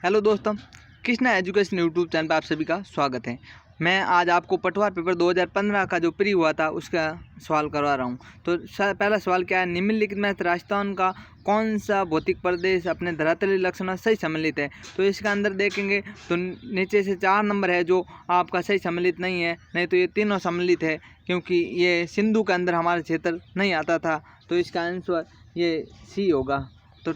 Hello दोस्तों, Krishna education YouTube channel पर आप सभी का स्वागत है। मैं आज आपको पटवार पेपर 2015 का जो प्री हुआ था उसका सवाल करवा रहा हूं। तो पहला सवाल क्या है, निम्नलिखित में राजस्थान का कौन सा भौतिक प्रदेश अपने धरातलीय लक्षणों सही सम्मिलित है। तो इसके अंदर देखेंगे तो नीचे से 4 नंबर है जो आपका सही सम्मिलित नहीं है, नहीं तो ये तीनों सम्मिलित है, क्योंकि ये सिंधु के अंदर हमारा क्षेत्र नहीं आता था। तो इसका आंसर ये सी होगा। तो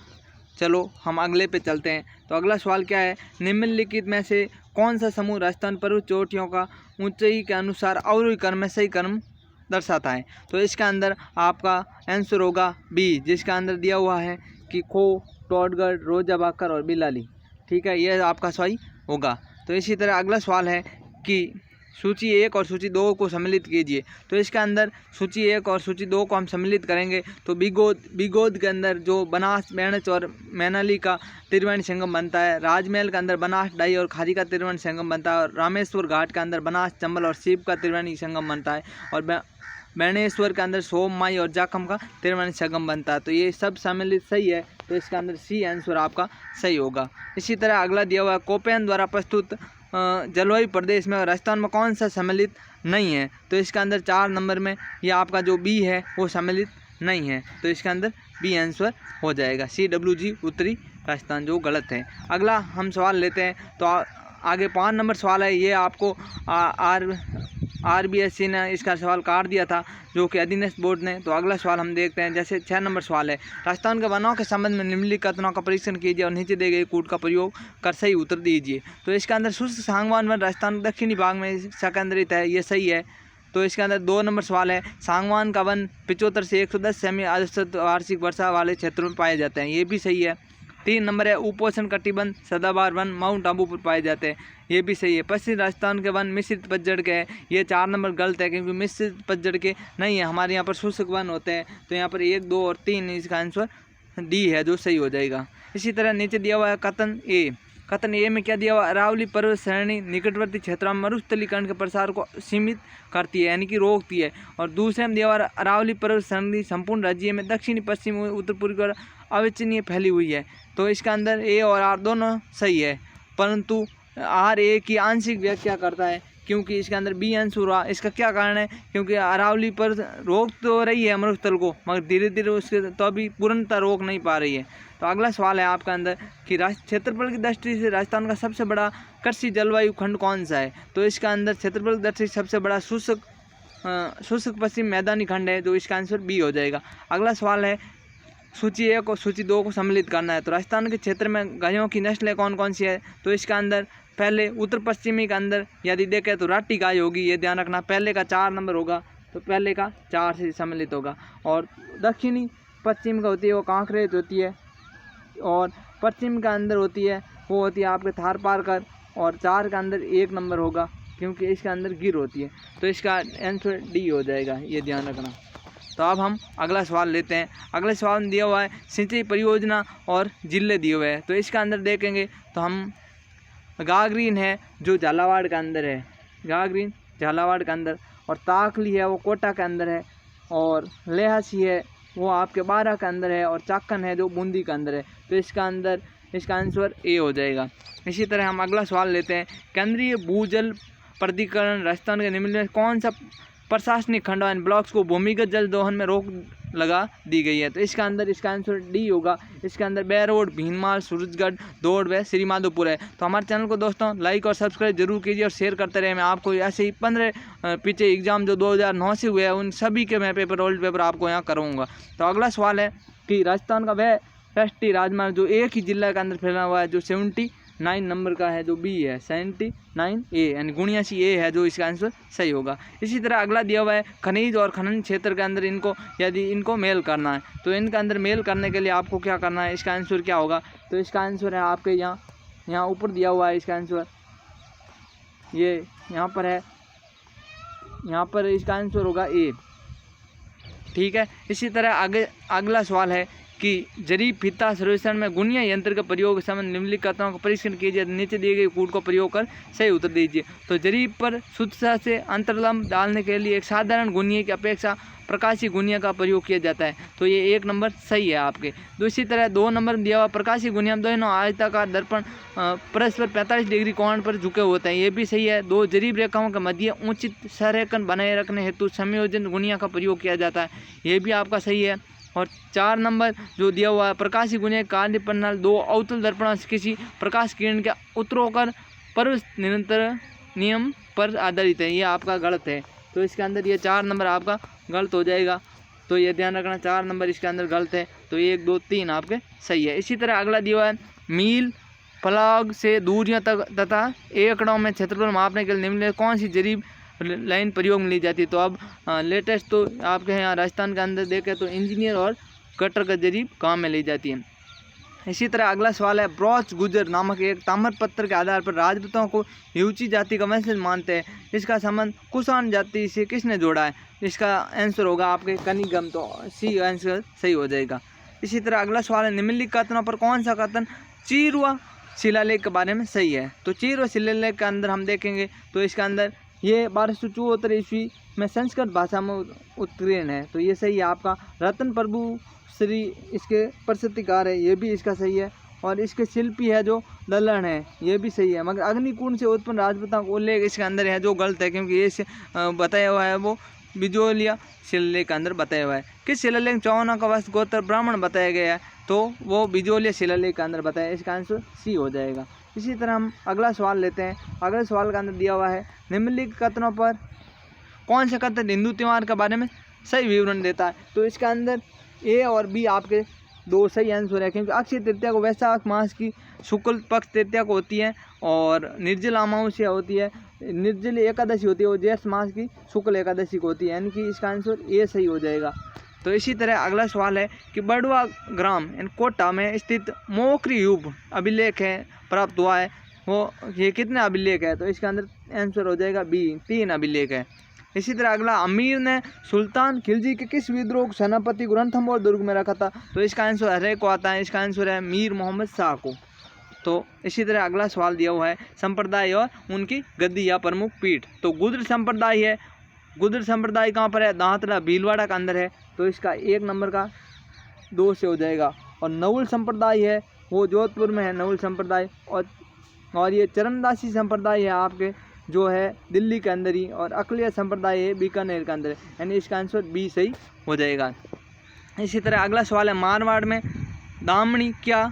चलो हम अगले पे चलते हैं। तो अगला सवाल क्या है, निम्नलिखित में से कौन सा समूह राजस्थान पर्वत चोटियों का ऊंचाई के अनुसार अवरोही क्रम में सही क्रम दर्शाता है। तो इसका अंदर आपका आंसर होगा बी, जिसका अंदर दिया हुआ है कि खो, टोडगढ़, रोजा बाकर और बिलाली। ठीक है, यह आपका सही होगा। तो इसी तरह अगला सवाल है कि सूची 1 और सूची 2 को सम्मिलित कीजिए। तो इसके अंदर सूची 1 और सूची 2 को हम सम्मिलित करेंगे तो बिगोद के अंदर जो बनास, बेणच और मैनाली का त्रिवेणी संगम बनता है। राजमहल के अंदर बनास, डाई और खारी का त्रिवेणी संगम बनता है। और रामेश्वर घाट के अंदर बनास, चंबल और सीप का त्रिवेणी संगम बनता है। और बेणेश्वर के अंदर सोम, माई और जाखम का त्रिवेणी संगम बनता है। तो ये सब सम्मिलित सही है, तो इसका अंदर सी आंसर आपका सही होगा। इसी तरह अगला दिया हुआ है, कोपेन द्वारा प्रस्तुत जलवायु प्रदेश में राजस्थान में कौन सा सम्मिलित नहीं है। तो इसका अंदर 4 नंबर में यह आपका जो बी है वो सम्मिलित नहीं है। तो इसका अंदर बी आंसर हो जाएगा, CWG उत्तरी राजस्थान, जो गलत है। अगला हम सवाल लेते हैं। तो आगे 5 नंबर सवाल है, ये आपको RBSC ने इसका सवाल काट दिया था, जो कि अधीनस्थ बोर्ड ने। तो अगला सवाल हम देखते हैं। जैसे 6 नंबर सवाल है, राजस्थान के वनों के संबंध में निम्नलिखित कथनों का परीक्षण कीजिए और नीचे दिए गए कूट का प्रयोग कर सही उत्तर दीजिए। तो इसके अंदर शुष्क सागवान वन राजस्थान दक्षिणी भाग में संकेंद्रित है, ये सही है। तो इसके अंदर 2 नंबर सवाल है, सागवान का वन 75 से 110 सेमी औसत वार्षिक वर्षा वाले क्षेत्रों में पाए जाते हैं, ये भी सही है। 3 नंबर है, उपोष्ण कटिबंध सदाबहार वन माउंट आबू पर पाए जाते हैं, ये भी सही है। पश्चिम राजस्थान के वन मिश्रित पतझड़ के हैं, ये 4 नंबर गलत है, क्योंकि मिश्रित पतझड़ के नहीं है, हमारे यहाँ पर शुष्क वन होते हैं। तो यहाँ पर 1, 2 और 3, इसका आंसर डी है, जो सही हो जाएगा। इसी तरह नीचे दिया हुआ है कथन ए में क्या दिया हुआ, अरावली पर्वत श्रेणी निकटवर्ती क्षेत्रों में मरुस्थलीकरण के प्रसार को सीमित करती है, यानी कि रोकती है। और दूसरे में दिया हुआ, अरावली पर्वत श्रेणी संपूर्ण राज्य में दक्षिणी, पश्चिमी, उत्तर पूर्वी और अविच्छिन्न फैली हुई है। तो इसका अंदर ए और आर दोनों सही है, परंतु आर ए की आंशिक व्याख्या करता है, क्योंकि इसके अंदर बी आंसर हुआ। इसका क्या कारण है, क्योंकि अरावली पर रोक तो रही है मरुस्थल को, मगर धीरे धीरे उसके तो अभी पूर्णतः रोक नहीं पा रही है। तो अगला सवाल है आपका अंदर कि क्षेत्रफल की दृष्टि से राजस्थान का सबसे बड़ा कृषि जलवायु खंड कौन सा है। तो इसका अंदर क्षेत्रफल की दृष्टि से सबसे बड़ा शुष्क पश्चिम मैदानी खंड है, जो इसका आंसर बी हो जाएगा। अगला सवाल है, सूची 1 और सूची 2 को सम्मिलित करना है। तो राजस्थान के क्षेत्र में गायों की नस्लें कौन कौन सी है। तो इसका अंदर पहले उत्तर पश्चिमी के अंदर यदि देखें तो राठी गाय होगी, ये ध्यान रखना। पहले का 4 नंबर होगा, तो पहले का 4 से सम्मिलित होगा। और दक्षिणी पश्चिम का होती है वो कांकरेज होती है, और पश्चिम का अंदर होती है वो होती है आपके थारपारकर। और 4 का अंदर 1 नंबर होगा, क्योंकि इसके अंदर गिर होती है। तो इसका आंसर डी हो जाएगा, ये ध्यान रखना। तो अब हम अगला सवाल लेते हैं। अगले सवाल में दिया हुआ है सिंचाई परियोजना और जिले दिए हुए हैं। तो इसका अंदर देखेंगे तो हम गागरीन है जो झालावाड़ के अंदर है, गागरीन झालावाड़ के अंदर। और ताकली है वो कोटा के अंदर है। और लेहासी है वो आपके बारा के अंदर है। और चाकन है जो बूंदी के अंदर है। तो इसका आंसर ए हो जाएगा। इसी तरह हम अगला सवाल लेते हैं, केंद्रीय भूजल प्राधिकरण राजस्थान के निम्न में कौन सा प्रशासनिक खंड एंड ब्लॉक्स को भूमिगत जल दोहन में रोक लगा दी गई है। तो इसका आंसर डी होगा। इसके अंदर बैरोड, भीनमाल, सूरजगढ़, दौड़ व श्री माधोपुर है। तो हमारे चैनल को दोस्तों लाइक और सब्सक्राइब जरूर कीजिए और शेयर करते रहे। मैं आपको ऐसे ही 15 पीछे एग्जाम जो 2009 से हुए हैं उन सभी के मैं ओल्ड पेपर आपको यहाँ कराऊंगा। तो अगला सवाल है कि राजस्थान का वह राष्ट्रीय राजमार्ग जो एक ही जिला के अंदर फैला हुआ है, जो 79 नंबर का है, जो बी है 79A, यानी 79A है, जो इसका आंसर सही होगा। इसी तरह अगला दिया हुआ है, खनिज और खनन क्षेत्र के अंदर इनको मेल करना है। तो इनके अंदर मेल करने के लिए आपको क्या करना है, इसका आंसर क्या होगा। तो इसका आंसर है आपके यहाँ ऊपर दिया हुआ है। इसका आंसर ये यहाँ पर है, यहाँ पर इसका आंसर होगा ए। ठीक है। इसी तरह आगे अगला सवाल है कि जरीब फीता सर्वेक्षण में गुनिया यंत्र के प्रयोग के संबंध निम्नलिखित कथनों का परीक्षण कीजिए, नीचे दिए गए कूट को प्रयोग कर सही उत्तर दीजिए। तो जरीब पर शुद्धता से अंतर्लंब डालने के लिए एक साधारण गुनिया की अपेक्षा प्रकाशी गुनिया का प्रयोग किया जाता है, तो ये 1 नंबर सही है आपके। तो इसी तरह 2 नंबर दिया हुआ प्रकाशी गुनिया में दोनों आयताकार दर्पण परस्पर 45 डिग्री कोण पर झुके होते हैं, ये भी सही है। 2 जरीब रेखाओं के मध्य उचित संरेखण बनाए रखने हेतु संयोजन गुनिया का प्रयोग किया जाता है, ये भी आपका सही है। और 4 नंबर जो दिया हुआ है प्रकाशी गुनिया कार्य प्रणाली 2 अवतल दर्पणों से किसी प्रकाश किरण के उत्तरोत्तर पर निरंतर नियम पर आधारित है, ये आपका गलत है। तो इसके अंदर ये 4 नंबर आपका गलत हो जाएगा, तो ये ध्यान रखना 4 नंबर इसके अंदर गलत है। तो 1 2 3 आपके सही है। इसी तरह अगला दिया हुआ है मील फलक से दूरियां तक तथा एकड़ों में क्षेत्रफल मापने के लिए निम्नलिखित कौन सी जरीब लाइन प्रयोग में ली जाती है। तो अब लेटेस्ट तो आपके यहाँ राजस्थान के अंदर देखें तो इंजीनियर और कटर का जरीब काम में ली जाती है। इसी तरह अगला सवाल है ब्रॉच गुजर नामक एक ताम्रपत्र के आधार पर राजपूतों को यूची जाति का वंशज मानते हैं, इसका संबंध कुषाण जाति से किसने जोड़ा है। इसका आंसर होगा आपके कनिगम, तो सी आंसर सही हो जाएगा। इसी तरह अगला सवाल है निम्नलिखित कथनों पर कौन सा कथन चीरवा शिलालेख के बारे में सही है। तो चीरवा शिलालेख के अंदर हम देखेंगे तो इसके अंदर ये 1274 ईस्वी में संस्कृत भाषा में उत्कीर्ण है, तो ये सही है आपका। रतन प्रभु श्री इसके प्रसिद्धिकार है, ये भी इसका सही है। और इसके शिल्पी है जो दलहन है, ये भी सही है। मगर अग्निकुंड से उत्पन्न राजपूतों का उल्लेख इसके अंदर है जो गलत है, क्योंकि ये बताया हुआ है वो बिजोलिया शिलालेख के अंदर बताया हुआ है। किस शिलालेख 54 का वस्त्र गोत्र ब्राह्मण बताया गया है, तो वो बिजोलिया शिलालेख के अंदर बताया, इसका आंसर सी हो जाएगा। इसी तरह हम अगला सवाल लेते हैं। अगले सवाल के अंदर दिया हुआ है निम्नलिखित कथनों पर कौन सा कथन हिंदू त्यौहार के बारे में सही विवरण देता है। तो इसके अंदर ए और बी आपके 2 सही आंसर है, क्योंकि अक्षय तृतीया को वैशाख मास की शुक्ल पक्ष तृतीया को होती है और निर्जल अमावस्या होती है, निर्जल एकादशी होती है वो ज्येष्ठ मास की शुक्ल एकादशी को होती है, यानी कि इसका आंसर ए सही हो जाएगा। तो इसी तरह अगला सवाल है कि बड़वा ग्राम कोटा में स्थित मोकरी युग अभिलेख है प्राप्त हुआ है, वो ये कितने अभिलेख है। तो इसके अंदर आंसर हो जाएगा बी 3 अभिलेख है। इसी तरह अगला अमीर ने सुल्तान खिलजी के किस विद्रोह को सेनापति रणथंभौर दुर्ग में रखा था। तो इसका आंसर हरे को आता है, इसका आंसर है मीर मोहम्मद शाह को। तो इसी तरह अगला सवाल दिया हुआ है संप्रदाय और उनकी गद्दी या प्रमुख पीठ। तो गुर्जर संप्रदाय है, गुर्जर संप्रदाय कहाँ पर है, दांतरा भीलवाड़ा के अंदर है, तो इसका 1 नंबर का 2 से हो जाएगा। और नवल संप्रदाय है वो जोधपुर में है नवल संप्रदाय, और ये चरणदासी संप्रदाय है आपके जो है दिल्ली के अंदर ही, और अकलिया संप्रदाय है बीकानेर के अंदर, यानी इसका आंसर बी सही हो जाएगा। इसी तरह अगला सवाल है मारवाड़ में दामनी क्या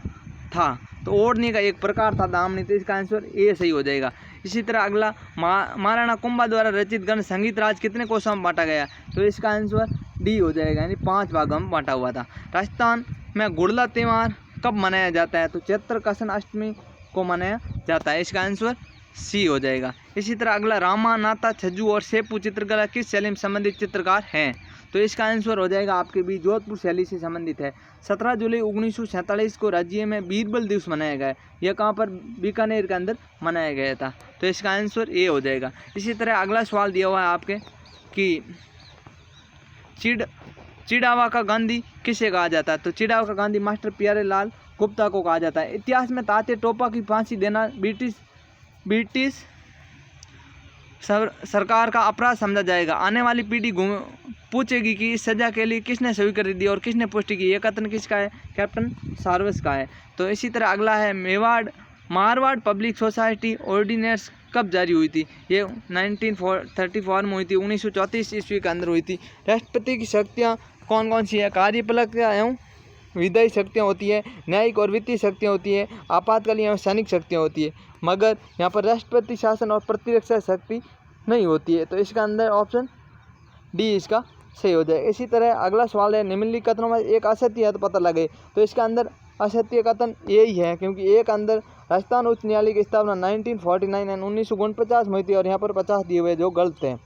था। तो ओढ़नी का एक प्रकार था दामनी, तो इसका आंसर ए सही हो जाएगा। इसी तरह अगला महाराणा कुंभा द्वारा रचित गण संगीत राज कितने कोषों में बांटा गया। तो इसका आंसर डी हो जाएगा, यानी 5 भागों में बांटा हुआ था। राजस्थान में गुड़ला त्यौहार कब मनाया जाता है। तो चैत्र कृष्ण अष्टमी को मनाया जाता है, इसका आंसर सी हो जाएगा। इसी तरह अगला रामा नाता छज्जू और सेपू चित्रकला किस शैली में संबंधित चित्रकार हैं। तो इसका आंसर हो जाएगा आपके भी जोधपुर शैली से संबंधित है। 17 जुलाई 1947 को राज्य में बीरबल दिवस मनाया गया, यह कहाँ पर बीकानेर के अंदर मनाया गया था, तो इसका आंसर ए हो जाएगा। इसी तरह अगला सवाल दिया हुआ है आपके कि चिड़ावा का गांधी किसे कहा जाता है। तो चिड़ावा का गांधी मास्टर प्यारे लाल गुप्ता को कहा जाता है। इतिहास में तात्या टोपा की फांसी देना ब्रिटिश सरकार का अपराध समझा जाएगा। आने वाली पीढ़ी पूछेगी कि इस सजा के लिए किसने स्वीकृति दी और किसने पुष्टि की। यह कथन किसका है, कैप्टन सार्वस का है। तो इसी तरह अगला है मारवाड़ पब्लिक सोसाइटी ऑर्डिनेंस कब जारी हुई थी। ये 1934 में हुई थी, 1934 ईस्वी के अंदर हुई थी। राष्ट्रपति की शक्तियाँ कौन कौन सी है, कार्यपालक एवं विधायी शक्तियाँ होती है, न्यायिक और वित्तीय शक्तियाँ होती है, आपातकालीन एवं सैनिक शक्तियाँ होती है, मगर यहाँ पर राष्ट्रपति शासन और प्रतिरक्षा शक्ति नहीं होती है। तो इसका अंदर ऑप्शन डी इसका सही हो जाए। इसी तरह अगला सवाल है निम्नलिखित कथनों में एक असत्य है तो पता लगे। तो इसका अंदर असत्य कथन यही है, क्योंकि एक अंदर राजस्थान उच्च न्यायालय की स्थापना 1949 एंड 1949 में हुई थी और यहाँ पर 50 दिए हुए जो गलत हैं।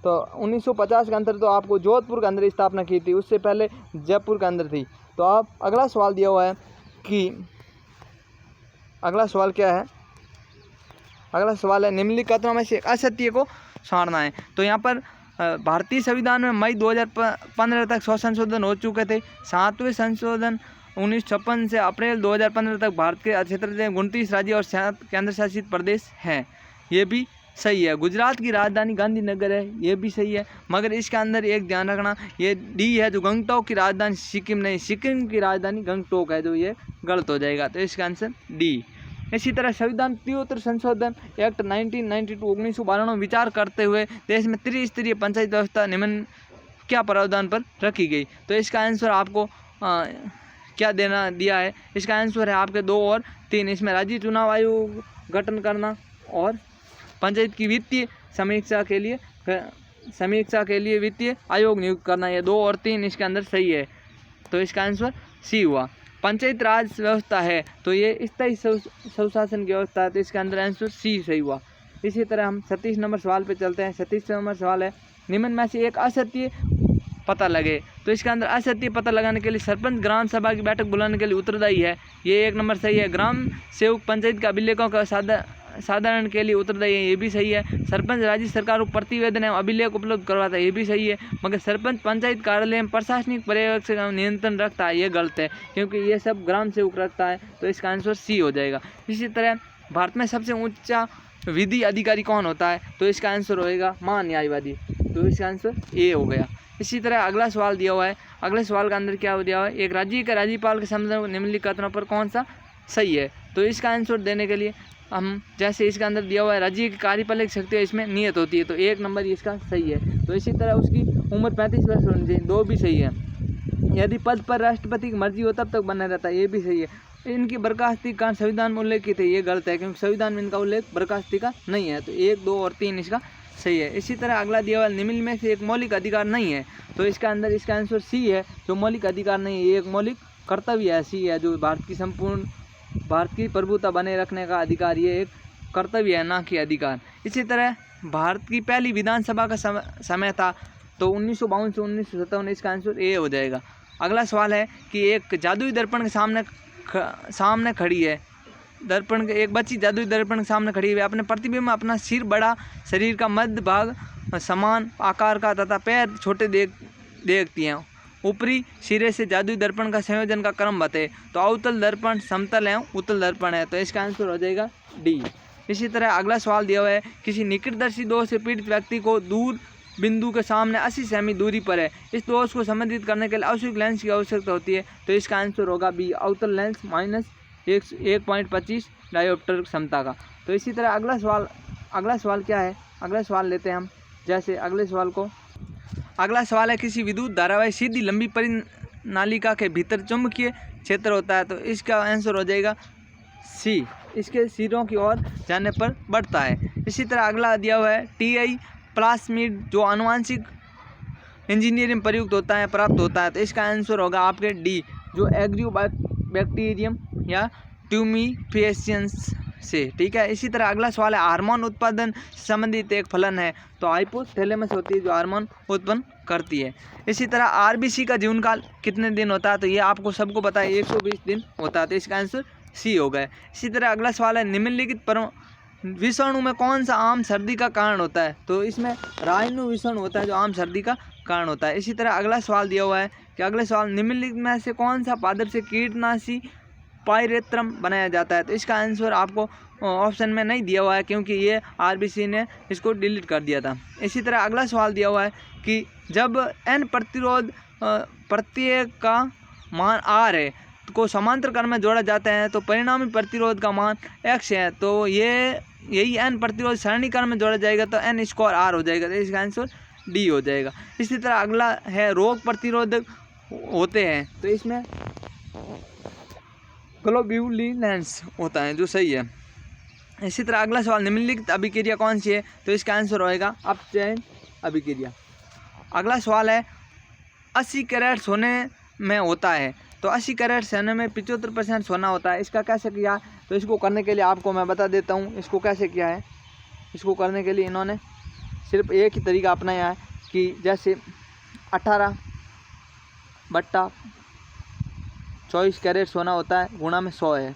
तो 1950 के अंदर तो आपको जोधपुर के अंदर स्थापना की थी, उससे पहले जयपुर के अंदर थी। तो आप अगला सवाल दिया हुआ है कि अगला सवाल क्या है, अगला सवाल है निम्नलिखित कथनों में से एक असत्य को छाड़ना है। तो यहाँ पर भारतीय संविधान में मई 2015 तक 100 संशोधन हो चुके थे। 7वें संशोधन 1956 से अप्रैल 2015 तक भारत के क्षेत्र में 29 राज्य और 7 केंद्र शासित प्रदेश हैं। ये भी सही है। गुजरात की राजधानी गांधीनगर है, ये भी सही है। मगर इसके अंदर एक ध्यान रखना, ये डी है जो गंगटोक की राजधानी सिक्किम नहीं, सिक्किम की राजधानी गंगटोक है, जो ये गलत हो जाएगा। तो इसका आंसर डी। इसी तरह संविधान 73 संशोधन एक्ट 1992 1992 विचार करते हुए देश में त्रिस्तरीय पंचायत व्यवस्था निम्न क्या प्रावधान पर रखी गई। तो इसका आंसर आपको क्या दिया है, इसका आंसर है आपके 2 और 3। इसमें राज्य चुनाव आयोग गठन करना और पंचायत की वित्तीय समीक्षा के लिए वित्तीय आयोग नियुक्त करना, ये 2 और 3 इसके अंदर सही है। तो इसका आंसर सी हुआ। पंचायत राज व्यवस्था है तो ये स्थायी स्वशासन की व्यवस्था है, तो इसका अंदर आंसर सी सही हुआ। इसी तरह हम 36 नंबर सवाल पे चलते हैं। 36 नंबर सवाल है, निम्न में से एक असत्य पता लगे। तो इसके अंदर असत्य पता लगाने के लिए सरपंच ग्राम सभा की बैठक बुलाने के लिए उत्तरदायी है, ये 1 नंबर सही है। ग्राम सेवक पंचायत के अभिलेखों का साधारण के लिए उत्तरदायी है, ये भी सही है। सरपंच राज्य सरकार को प्रतिवेदन एवं अभिलेख उपलब्ध करवाता है, ये भी सही है। मगर सरपंच पंचायत कार्यालय में प्रशासनिक पर्यवेक्षक का नियंत्रण रखता है, ये गलत है, क्योंकि ये सब ग्राम सेवक रखता है। तो इसका आंसर सी हो जाएगा। इसी तरह भारत में सबसे ऊंचा विधि अधिकारी कौन होता है, तो इसका आंसर होएगा महान्यायवादी। तो इसका आंसर ए हो गया। इसी तरह अगला सवाल दिया हुआ है। अगले सवाल के अंदर क्या दिया हुआ है, एक राज्य के राज्यपाल के संबंध में निम्नलिखित कथनों पर कौन सा सही है। तो इसका आंसर देने के लिए हम जैसे इसके अंदर दिया हुआ है राज्य की कार्यपालक शक्ति इसमें नियत होती है, तो 1 नंबर इसका सही है। तो इसी तरह उसकी उम्र 35 वर्ष होनी चाहिए, 2 भी सही है। यदि पद पर राष्ट्रपति की मर्जी हो तब तक बना रहता है, ये भी सही है। इनकी बर्खास्ती का संविधान में उल्लेखित है, ये गलत है, क्योंकि संविधान में इनका उल्लेख बर्खास्ती का नहीं है। तो 1, 2 और 3 इसका सही है। इसी तरह अगला दिया हुआ निम्न में से एक मौलिक अधिकार नहीं है, तो इसका अंदर इसका आंसर सी है, जो मौलिक अधिकार नहीं है, ये एक मौलिक कर्तव्य है, सी है, जो भारत की प्रभुता बने रखने का अधिकार, ये एक कर्तव्य है, ना कि अधिकार। इसी तरह भारत की पहली विधानसभा का समय था, तो 1952 से 1957, इसका आंसर ए हो जाएगा। अगला सवाल है कि एक जादुई दर्पण के सामने खड़ी है, एक बच्ची जादुई दर्पण के सामने खड़ी हुई, अपने प्रतिबिंब में अपना सिर बड़ा, शरीर का मध्य भाग समान आकार का तथा पैर छोटे देखती हैं। ऊपरी सिरे से जादुई दर्पण का संयोजन का क्रम बताए। तो अवतल दर्पण, समतल एवं उत्तल दर्पण है, तो इसका आंसर हो जाएगा डी। इसी तरह अगला सवाल दिया हुआ है, किसी निकटदर्शी दोष से पीड़ित व्यक्ति को दूर बिंदु के सामने 80 सेमी दूरी पर है, इस दोष को संबंधित करने के लिए आवश्यक लेंस की आवश्यकता होती है। तो इसका आंसर होगा बी, अवतल लेंस माइनस 1.25 डायोप्टर क्षमता का। तो इसी तरह अगला सवाल क्या है, अगला सवाल लेते हैं हम। जैसे अगला सवाल है, किसी विद्युत धारावाही सीधी लंबी परिनालिका के भीतर चुंबकीय क्षेत्र होता है, तो इसका आंसर हो जाएगा सी, इसके सिरों की ओर जाने पर बढ़ता है। इसी तरह अगला दिया हुआ है, TI प्लास्मिड जो आनुवांशिक इंजीनियरिंग प्रयुक्त होता है, प्राप्त होता है, तो इसका आंसर होगा आपके डी, जो एग्रीव बैक्टीरियम या ट्यूमीफेसियंस से, ठीक है। इसी तरह अगला सवाल है, हार्मोन उत्पादन संबंधित एक फलन है, तो हाइपोथैलेमस होती है जो हार्मोन उत्पन्न करती है। इसी तरह RBC का जीवनकाल कितने दिन होता है, तो ये आपको सबको पता है 120 दिन होता है, तो इसका आंसर सी हो गया। इसी तरह अगला सवाल है, निम्नलिखित विषाणु में कौन सा आम सर्दी का कारण होता है, तो इसमें राइनो विषाणु होता है जो आम सर्दी का कारण होता है। इसी तरह अगला सवाल दिया हुआ है कि अगले सवाल, निम्नलिखित में से कौन सा पादप से कीटनाशी पायरेत्रम बनाया जाता है, तो इसका आंसर आपको ऑप्शन में नहीं दिया हुआ है, क्योंकि ये RBC ने इसको डिलीट कर दिया था। इसी तरह अगला सवाल दिया हुआ है कि जब N प्रतिरोध प्रत्येक का मान R है को समांतर क्रम में जोड़ा जाता है, तो परिणामी प्रतिरोध का मान X है, तो यही N प्रतिरोध सरणी क्रम में जोड़ा जाएगा, तो N स्क्वायर R हो जाएगा, तो इसका आंसर डी हो जाएगा। इसी तरह अगला है, रोग प्रतिरोधक होते हैं, तो इसमें ग्लोब्यूलिनेंस होता है, जो सही है। इसी तरह अगला सवाल, निम्नलिखित अभिक्रिया कौन सी है, तो इसका आंसर होएगा अपचयन अभिक्रिया। अगला सवाल है, 80 कैरेट सोने में होता है, तो 80 कैरेट सोने में 75% सोना होता है, इसका कैसे किया, तो इसको करने के लिए आपको मैं बता देता हूँ इसको कैसे किया है। इसको करने के लिए इन्होंने सिर्फ एक ही तरीका अपनाया है कि जैसे 18/24 कैरेट सोना होता है, गुणा में 100 है,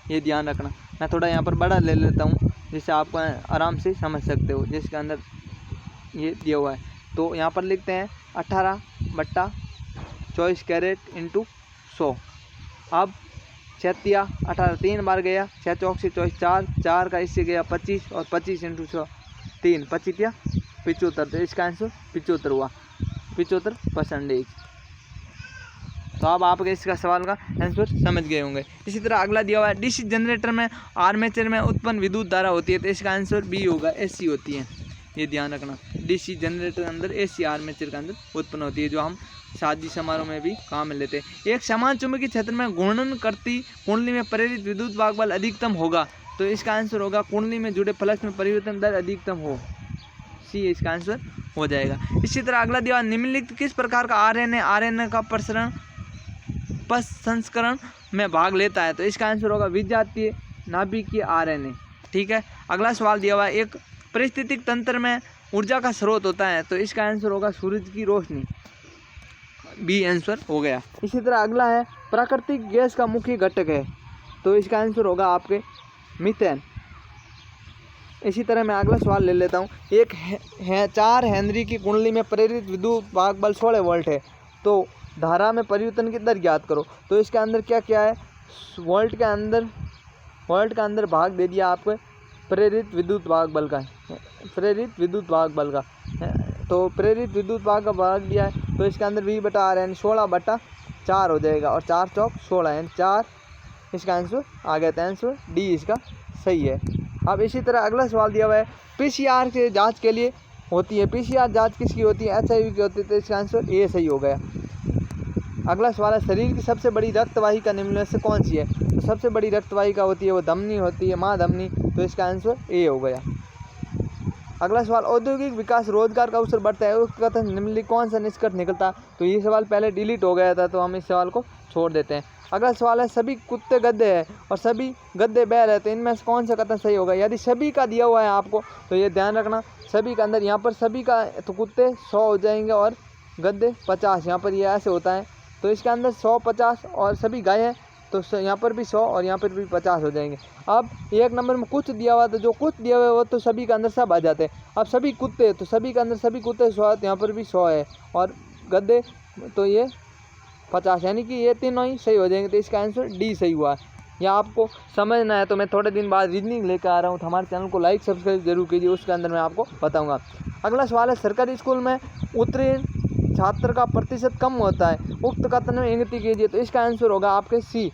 ये ध्यान रखना। मैं थोड़ा यहाँ पर बड़ा ले लेता हूँ जिससे आप आराम से समझ सकते हो, जिसके अंदर ये दिया हुआ है। तो यहाँ पर लिखते हैं 18/24 कैरेट इंटू 100। अब 6 तिया 18, 3 बार गया, 6 चौक से 24, 4 का इससे गया 25 और 25 × 100 3, 25 तिया 75। तो इसका आंसर 75 हुआ, 75%। तो अब आप इसका सवाल का आंसर समझ गए होंगे। इसी तरह अगला दिया हुआ है डीसी जनरेटर में आर्मेचर में उत्पन्न विद्युत धारा होती है, तो इसका आंसर बी होगा, एसी होती है। ये ध्यान रखना, डीसी जनरेटर के अंदर एसी आर्मेचर के अंदर उत्पन्न होती है, जो हम शादी समारोह में भी काम में लेते हैं। एक समान चुंबकीय क्षेत्र में घूर्णन करती कुंडली में प्रेरित विद्युत भागबल अधिकतम होगा, तो इसका आंसर होगा कुंडली में जुड़े फ्लक्स में परिवर्तन दर अधिकतम हो, सी इसका आंसर हो जाएगा। इसी तरह अगला दिया निम्नलिखित किस प्रकार का आरएनए का प्रसंस्करण में भाग लेता है, तो इसका आंसर होगा विजातीय नाभिकीय आरएनए। ठीक है। अगला सवाल दिया हुआ है एक परिस्थितिक तंत्र में ऊर्जा का स्रोत होता है, तो इसका आंसर होगा सूरज की रोशनी, बी आंसर हो गया। इसी तरह अगला है प्राकृतिक गैस का मुख्य घटक है, तो इसका आंसर होगा आपके मीथेन। इसी तरह मैं अगला सवाल ले लेता हूँ। एक 4 हेनरी की कुंडली में प्रेरित विद्युत भागबल 16 वोल्ट है, तो धारा में परिवर्तन की दर ज्ञात करो, तो इसके अंदर क्या क्या है, वोल्ट के अंदर भाग दे दिया आपको प्रेरित विद्युत भागबल का, तो प्रेरित विद्युत भाग का भाग दिया है, तो इसके अंदर V/R यानी 16/4 हो जाएगा, और 4 चौक 16 यानी 4 इसका आंसर आ गया, तो आंसर डी इसका सही है। अब इसी तरह अगला सवाल दिया हुआ है PCR के जांच के लिए होती है, PCR जांच किसकी होती है, HIV की होती है, तो इसका आंसर ए सही हो गया। अगला सवाल है शरीर की सबसे बड़ी रक्तवाहिका निम्न में से कौन सी है, तो सबसे बड़ी रक्तवाहिका होती है वो धमनी होती है, महाधमनी, तो इसका आंसर ए हो गया। अगला सवाल औद्योगिक विकास रोजगार का अवसर बढ़ता है, उस कथन निम्नलिखित कौन सा निष्कर्ष निकलता, तो ये सवाल पहले डिलीट हो गया था, तो हम इस सवाल को छोड़ देते हैं। अगला सवाल है सभी कुत्ते गधे हैं और सभी गधे बैल है, तो इनमें से कौन सा कथन सही होगा। यदि सभी का दिया हुआ है आपको, तो ये ध्यान रखना, सभी के अंदर यहाँ पर सभी का तो कुत्ते 100 हो जाएंगे और गधे 50, यहाँ पर ये ऐसे होता है, तो इसके अंदर 100, 50 और सभी गाय हैं, तो यहाँ पर भी 100 और यहाँ पर भी 50 हो जाएंगे। अब एक नंबर में कुछ दिया हुआ, तो जो कुछ दिया हुआ है वो तो सभी के अंदर सब आ जाते हैं। अब सभी कुत्ते, तो सभी के अंदर सभी कुत्ते 100, यहाँ पर भी 100 है, और गद्दे तो ये 50, यानी कि ये तीनों ही सही हो जाएंगे, तो इसका आंसर डी सही हुआ। या आपको समझना है तो मैं थोड़े दिन बाद रीजनिंग लेकर आ रहा हूँ, तो हमारे चैनल को लाइक सब्सक्राइब जरूर कीजिए, उसके अंदर मैं आपको बताऊँगा। अगला सवाल है सरकारी स्कूल में उत्तीर्ण छात्र का प्रतिशत कम होता है, उक्त कथन में इंगित कीजिए, तो इसका आंसर होगा आपके सी,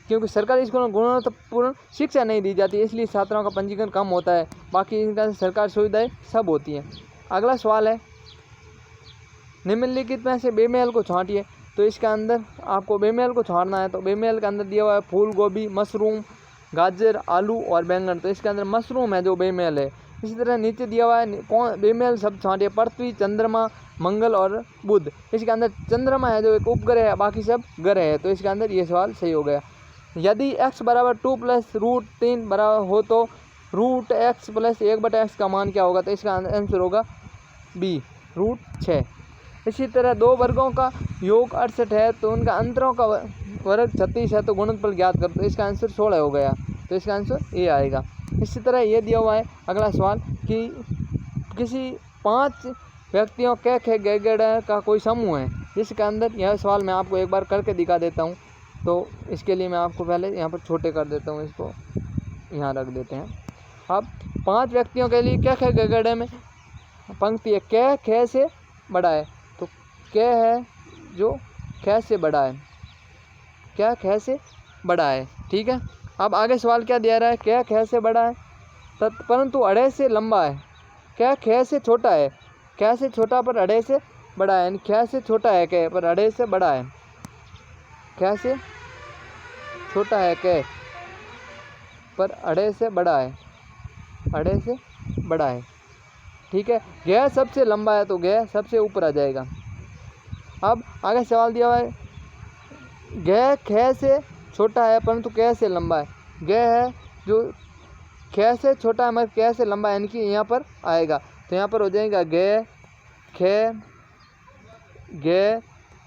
क्योंकि सरकारी स्कूलों में गुणवत्तापूर्ण शिक्षा नहीं दी जाती, इसलिए छात्रों का पंजीकरण कम होता है, बाकी इनका सरकारी सुविधाएं सब होती हैं। अगला सवाल है निम्नलिखित में से बेमेल को छांटिए, तो इसका अंदर आपको बेमेल को छांटना है, तो बेमेल के अंदर दिया हुआ है फूल गोभी, मशरूम, गाजर, आलू और बैंगन, तो इसके अंदर मशरूम है जो बेमेल है। इसी तरह नीचे दिया हुआ है कौन बेमेल शब्द छांटिए, पृथ्वी, चंद्रमा, मंगल और बुध, इसके अंदर चंद्रमा है जो एक उपग्रह है, बाकी सब ग्रह है, तो इसके अंदर ये सवाल सही हो गया। यदि x = 2 + √3 बराबर हो, तो √x + 1/x का मान क्या होगा, तो इसका आंसर होगा बी √6। इसी तरह दो वर्गों का योग 68 है, तो उनका अंतरों का वर्ग 36 है, तो गुणनफल ज्ञात कर, तो इसका आंसर 16 हो गया, तो इसका आंसर ए आएगा। इसी तरह ये दिया हुआ है अगला सवाल कि किसी 5 व्यक्तियों के गैगड़ का कोई समूह है, जिसके अंदर यह सवाल मैं आपको एक बार करके दिखा देता हूँ, तो इसके लिए मैं आपको पहले यहाँ पर छोटे कर देता हूँ, इसको यहाँ रख देते हैं। अब 5 व्यक्तियों के लिए क्या गैगड़ में पंक्ति है, कै खे से बड़ा है, तो कै है जो खे से बड़ा है, क्या खे से बड़ा है, ठीक है। अब आगे सवाल क्या दिया रहा है, क्या खे से बड़ा है परंतु अड़े से लंबा है, क्या खे से छोटा है, कै से छोटा पर अड़े से बड़ा है, यानी कै से छोटा है कै पर अड़े से बड़ा है, कै से छोटा है कै पर अड़े से बड़ा है, अड़े से बड़ा है, ठीक है। गै सबसे लंबा है, तो गै सबसे ऊपर आ जाएगा। अब आगे सवाल दिया हुआ है गै खे से छोटा है परंतु कै से लंबा है, गै है जो कै से छोटा है मगर कै से लंबा है, यानी कि यहाँ पर आएगा, तो यहाँ पर हो जाएगा गै खे गै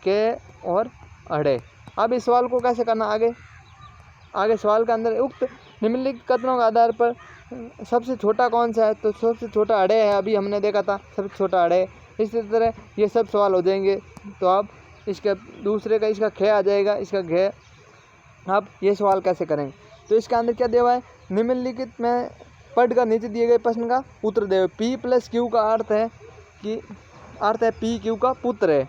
कै और अड़े। अब इस सवाल को कैसे करना, आगे सवाल के अंदर उक्त निम्नलिखित कथनों के आधार पर सबसे छोटा कौन सा है, तो सबसे छोटा अड़े है, अभी हमने देखा था सबसे छोटा अड़े। इसी तरह ये सब सवाल हो जाएंगे, तो अब इसका दूसरे का इसका ख आ जाएगा, इसका घ। अब ये सवाल कैसे करेंगे, तो इसके अंदर क्या दिया हुआ है, निम्नलिखित में पढ़कर नीचे दिए गए प्रश्न का उत्तर दे। पी प्लस क्यू का अर्थ है पी क्यू का पुत्र है,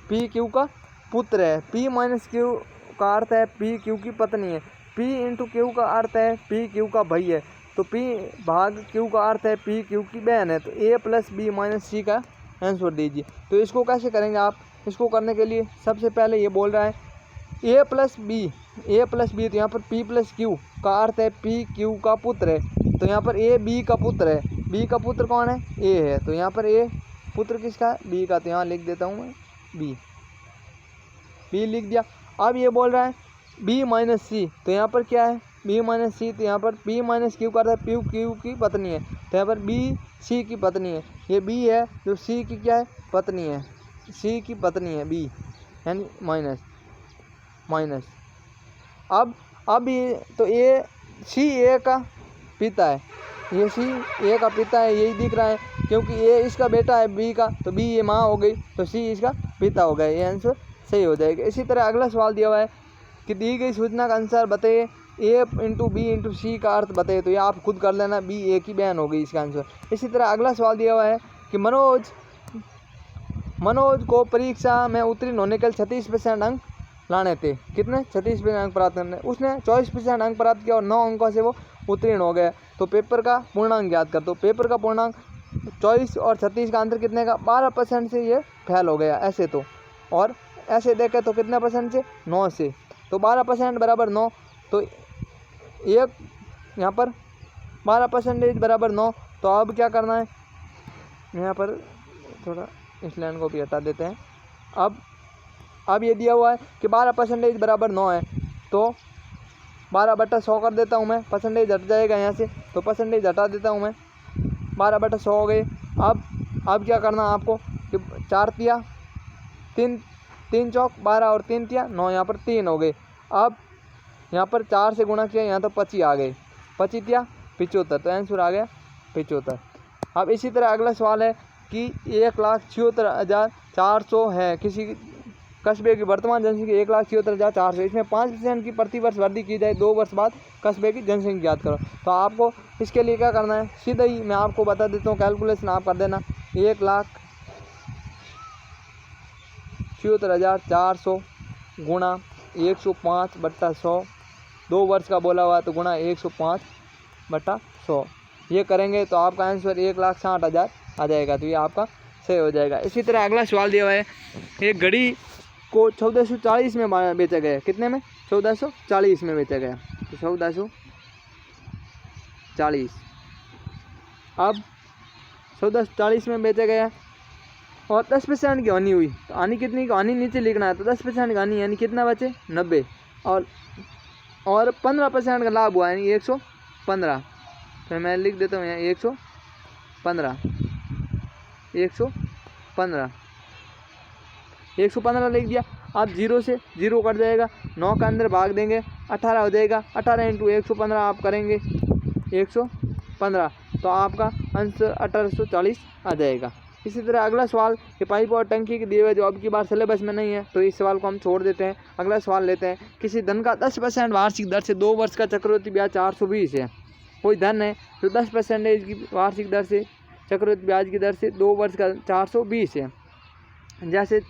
पी क्यू का पुत्र है। पी माइनस क्यू का अर्थ है पी क्यू की पत्नी है। पी इंटू क्यू का अर्थ है पी क्यू का भाई है। तो पी भाग क्यू का अर्थ है पी क्यू की बहन है। तो ए प्लस बी माइनस सी का आंसर दीजिए। तो इसको कैसे करेंगे आप, इसको करने के लिए सबसे पहले ये बोल रहा है ए प्लस बी, तो यहाँ पर पी प्लस क्यू का अर्थ है पी क्यू का पुत्र है। तो यहाँ पर ए बी का पुत्र है, बी का पुत्र कौन है, ए है। तो यहाँ पर ए पुत्र किसका है, बी का। तो यहाँ लिख देता हूँ मैं बी लिख दिया। अब ये बोल रहा है बी माइनस सी, तो यहाँ पर क्या है बी माइनस सी। तो यहाँ पर पी माइनस क्यू का अर्थ है पी क्यू की पत्नी है। तो यहाँ पर बी सी की पत्नी है, ये बी है जो सी की क्या है, पत्नी है, सी की पत्नी है बी, यानी माइनस। अब ये तो ए सी ए का पिता है, ये सी ए का पिता है, यही दिख रहा है क्योंकि ए इसका बेटा है बी का, तो बी ये माँ हो गई, तो सी इसका पिता हो गया। ये आंसर सही हो जाएगा। इसी तरह अगला सवाल दिया हुआ है कि दी गई सूचना का अनुसार बताइए ए इंटू बी इंटू सी का अर्थ बताइए। तो ये आप खुद कर लेना, बी ए की बहन हो गई इसका आंसर। इसी तरह अगला सवाल दिया हुआ है कि मनोज को परीक्षा में उत्तीर्ण होने के लिए 36% अंक लाने थे। कितने, 36% अंक प्राप्त करने। उसने 24% अंक प्राप्त किया और 9 अंकों से वो उत्तीर्ण हो गया। तो पेपर का पूर्णांक याद कर दो। पेपर का पूर्णांक 24 और 36 का अंतर कितने का, 12% से ये फेल हो गया ऐसे तो, और ऐसे देखें तो कितने परसेंट से, 9 से। तो 12% बराबर 9, तो एक यहाँ पर 12% बराबर 9। तो अब क्या करना है, यहाँ पर थोड़ा इस लाइन को भी हटा देते हैं। अब ये दिया हुआ है कि 12% बराबर 9 है, तो 12/100 कर देता हूँ मैं, परसेंटेज हट जाएगा यहाँ से, तो परसेंटेज हटा देता हूँ मैं, 12/100 हो गए। अब क्या करना आपको कि 4 तिया 3 चौक 12 और 3 तिया 9, यहाँ पर 3 हो गए। अब यहाँ पर 4 से गुणा किया, यहाँ तो 25 आ गए, 25 तिया 75, तो आंसर आ गया 75। अब इसी तरह अगला सवाल है कि 1,76,400 है किसी कस्बे की वर्तमान जनसंख्या 1,76,400, इसमें 5% की प्रतिवर्ष वृद्धि की जाए 2 वर्ष बाद कस्बे की जनसंख्या याद करो। तो आपको इसके लिए क्या करना है, सीधा ही मैं आपको बता देता हूँ, कैलकुलेशन आप कर देना। 1,76,400 गुणा 105/100, 2 वर्ष का बोला हुआ तो गुणा 105/100, ये करेंगे तो आपका आंसर 1,60,000 आ जाएगा। तो ये आपका सही हो जाएगा। इसी तरह अगला सवाल दिया हुआ है, एक घड़ी को 1440 में बेचा गया। कितने में, 1440 में बेचा गया। तो 1440, अब 1440 में बेचा गया और 10% की हानि हुई। तो हानि कितनी की, हानि नीचे लिखना है, तो 10% की हानि यानी कितना बचे, 90, और 15% का लाभ हुआ यानी 115। तो मैं लिख देता हूँ यहाँ 115 लिख दिया। अब 0 से 0 कट जाएगा, 9 का अंदर भाग देंगे 18 हो जाएगा, 18 × 115 आप करेंगे 115, तो आपका आंसर 1840 आ जाएगा। इसी तरह अगला सवाल कि पाइप और टंकी के दिए हुए जो अब की बार सिलेबस में नहीं है, तो इस सवाल को हम छोड़ देते हैं। अगला सवाल लेते हैं, किसी धन का 10% वार्षिक दर से 2 वर्ष का चक्रवृद्धि ब्याज 420 है। कोई धन है जो 10% की वार्षिक दर से चक्रवृद्धि ब्याज की दर से 2 वर्ष का 420 है। जैसे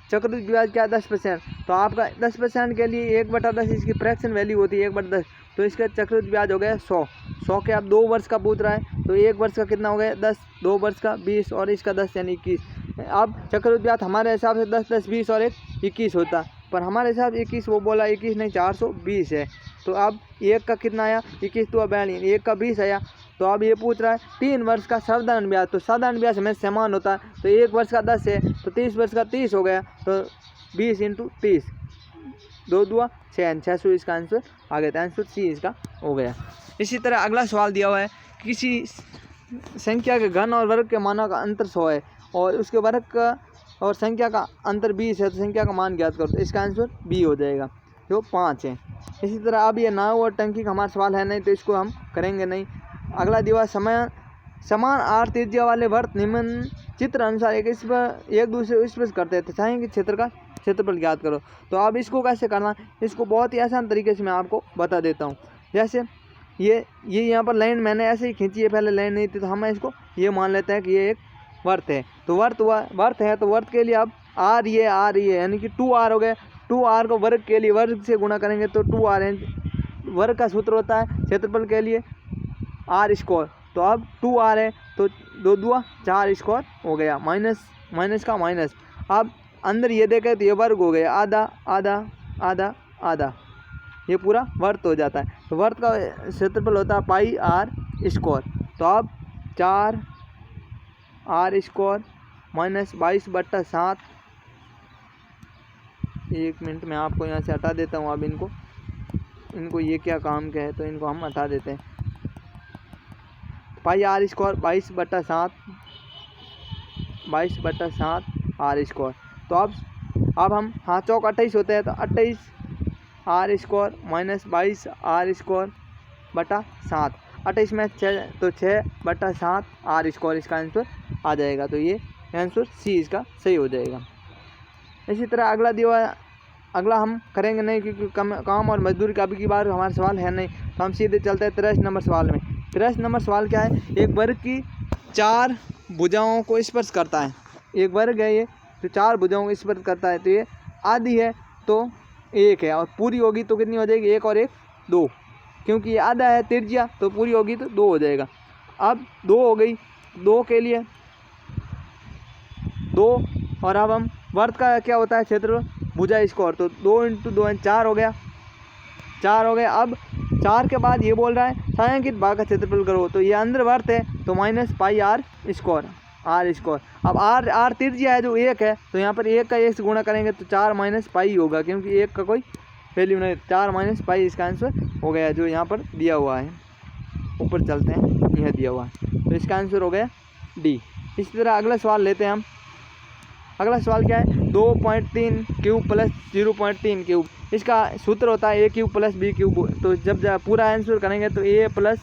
चक्रवृद्धि ब्याज क्या 10%, तो आपका 10% के लिए 1/10 इसकी फ्रैक्शन वैल्यू होती है 1/10, तो इसका चक्रवृद्धि ब्याज हो गया 100 के आप 2 वर्ष का पूछ रहा है, तो 1 वर्ष का कितना हो गया 10, 2 वर्ष का 20 और इसका 10 यानी 21। अब चक्रवृद्धि ब्याज हमारे हिसाब से 10, 10, 20 और 1 21 होता, पर हमारे हिसाब 21, वो बोला 21 नहीं 420 है। तो अब 1 का कितना आया 21 तो 42, 1 का 20 आया। तो अब ये पूछ रहा है 3 वर्ष का साधारण ब्याज, तो साधारण ब्याज हमें समान होता है, तो 1 वर्ष का 10 है तो 30 वर्ष का 30 हो गया, तो 20 × 30, 2 दूआ 600 इसका आंसर आ गया। तो आंसर सी इसका हो गया। इसी तरह अगला सवाल दिया हुआ है, किसी संख्या के घन और वर्ग के मानों का अंतर 100 है और उसके वर्ग का और संख्या का अंतर 20 है, तो संख्या का मान ज्ञात करो। तो इसका आंसर बी हो जाएगा जो 5 है। इसी तरह अब ये नाव और टंकी का हमारा सवाल है नहीं, तो इसको हम करेंगे नहीं। अगला दिया समान आर त्रिज्या वाले वर्त निम्न चित्र अनुसार एक दूसरे स्पर्श करते हैं, तो चाहेंगे क्षेत्र का क्षेत्रफल ज्ञात करो। तो अब इसको कैसे करना, इसको बहुत ही आसान तरीके से मैं आपको बता देता हूँ। जैसे ये यहाँ पर लाइन मैंने ऐसे ही खींची है, पहले लाइन नहीं थी, तो हम इसको ये मान लेते हैं कि ये एक वर्त है। तो वर्त है, तो वर्त के लिए अब आर ये यानी कि 2r हो गया। 2r को वर्ग के लिए वर्ग से गुणा करेंगे तो 2r है। वर्ग का सूत्र होता है क्षेत्रफल के लिए r स्क्वायर। तो अब 2r है तो 2 दूआ 4 स्क्वायर हो गया, माइनस का माइनस। अब अंदर ये देखें तो ये वर्ग हो गया, आधा आधा आधा आधा, ये पूरा वर्त हो जाता है। तो वर्त का क्षेत्रफल होता है पाई आर स्क्वायर। तो अब 4r स्क्वायर माइनस 22/7। एक मिनट में आपको यहाँ से हटा देता हूँ। अब इनको ये क्या काम का है, तो इनको हम हटा देते हैं। पाई आर स्क्वायर 22/7 r स्क्वायर। तो अब हम हाँ चौक 28 होते हैं, तो 28r square minus 22r square बटा 7। 28 में 6 तो 6/7 r स्क्वायर इसका आंसर आ जाएगा। तो ये आंसर सी इसका सही हो जाएगा। इसी तरह अगला हम करेंगे नहीं, क्योंकि काम और मजदूरी का अभी की बार हमारा सवाल है नहीं, तो हम सीधे चलते हैं 63 नंबर सवाल में। 63 नंबर सवाल क्या है, एक वर्ग की 4 भुजाओं को स्पर्श करता है। एक वर्ग है ये, तो 4 भुजाओं को स्पर्श करता है। तो ये आधी है तो 1 है, और पूरी होगी तो कितनी हो जाएगी, 1 और 1 2, क्योंकि ये आधा है त्रिज्या, तो पूरी होगी तो 2 हो जाएगा। अब 2 हो गई, 2 के लिए 2, और अब हम वर्ग का क्या होता है क्षेत्रफल, भुजा स्क्वायर। तो 2 × 2 4 हो गया, 4 हो गया। अब 4 के बाद ये बोल रहा है छायांकित भाग का क्षेत्रफल करो। तो ये अंदर वर्त है, तो माइनस पाई आर स्क्वायर अब आर त्रिज्या है जो 1 है, तो यहाँ पर 1 का 1 से गुणा करेंगे तो 4 माइनस पाई होगा, क्योंकि 1 का कोई वैल्यू नहीं। 4 माइनस पाई इसका आंसर हो गया, जो यहाँ पर दिया हुआ है। ऊपर चलते हैं, यह दिया हुआ है, तो इसका आंसर हो गया डी। इसी तरह अगला सवाल लेते हैं हम। अगला सवाल क्या है, 2.3 क्यूब प्लस 0.3 क्यूब। इसका सूत्र होता है a cube plus b cube. तो जब पूरा आंसर करेंगे तो a प्लस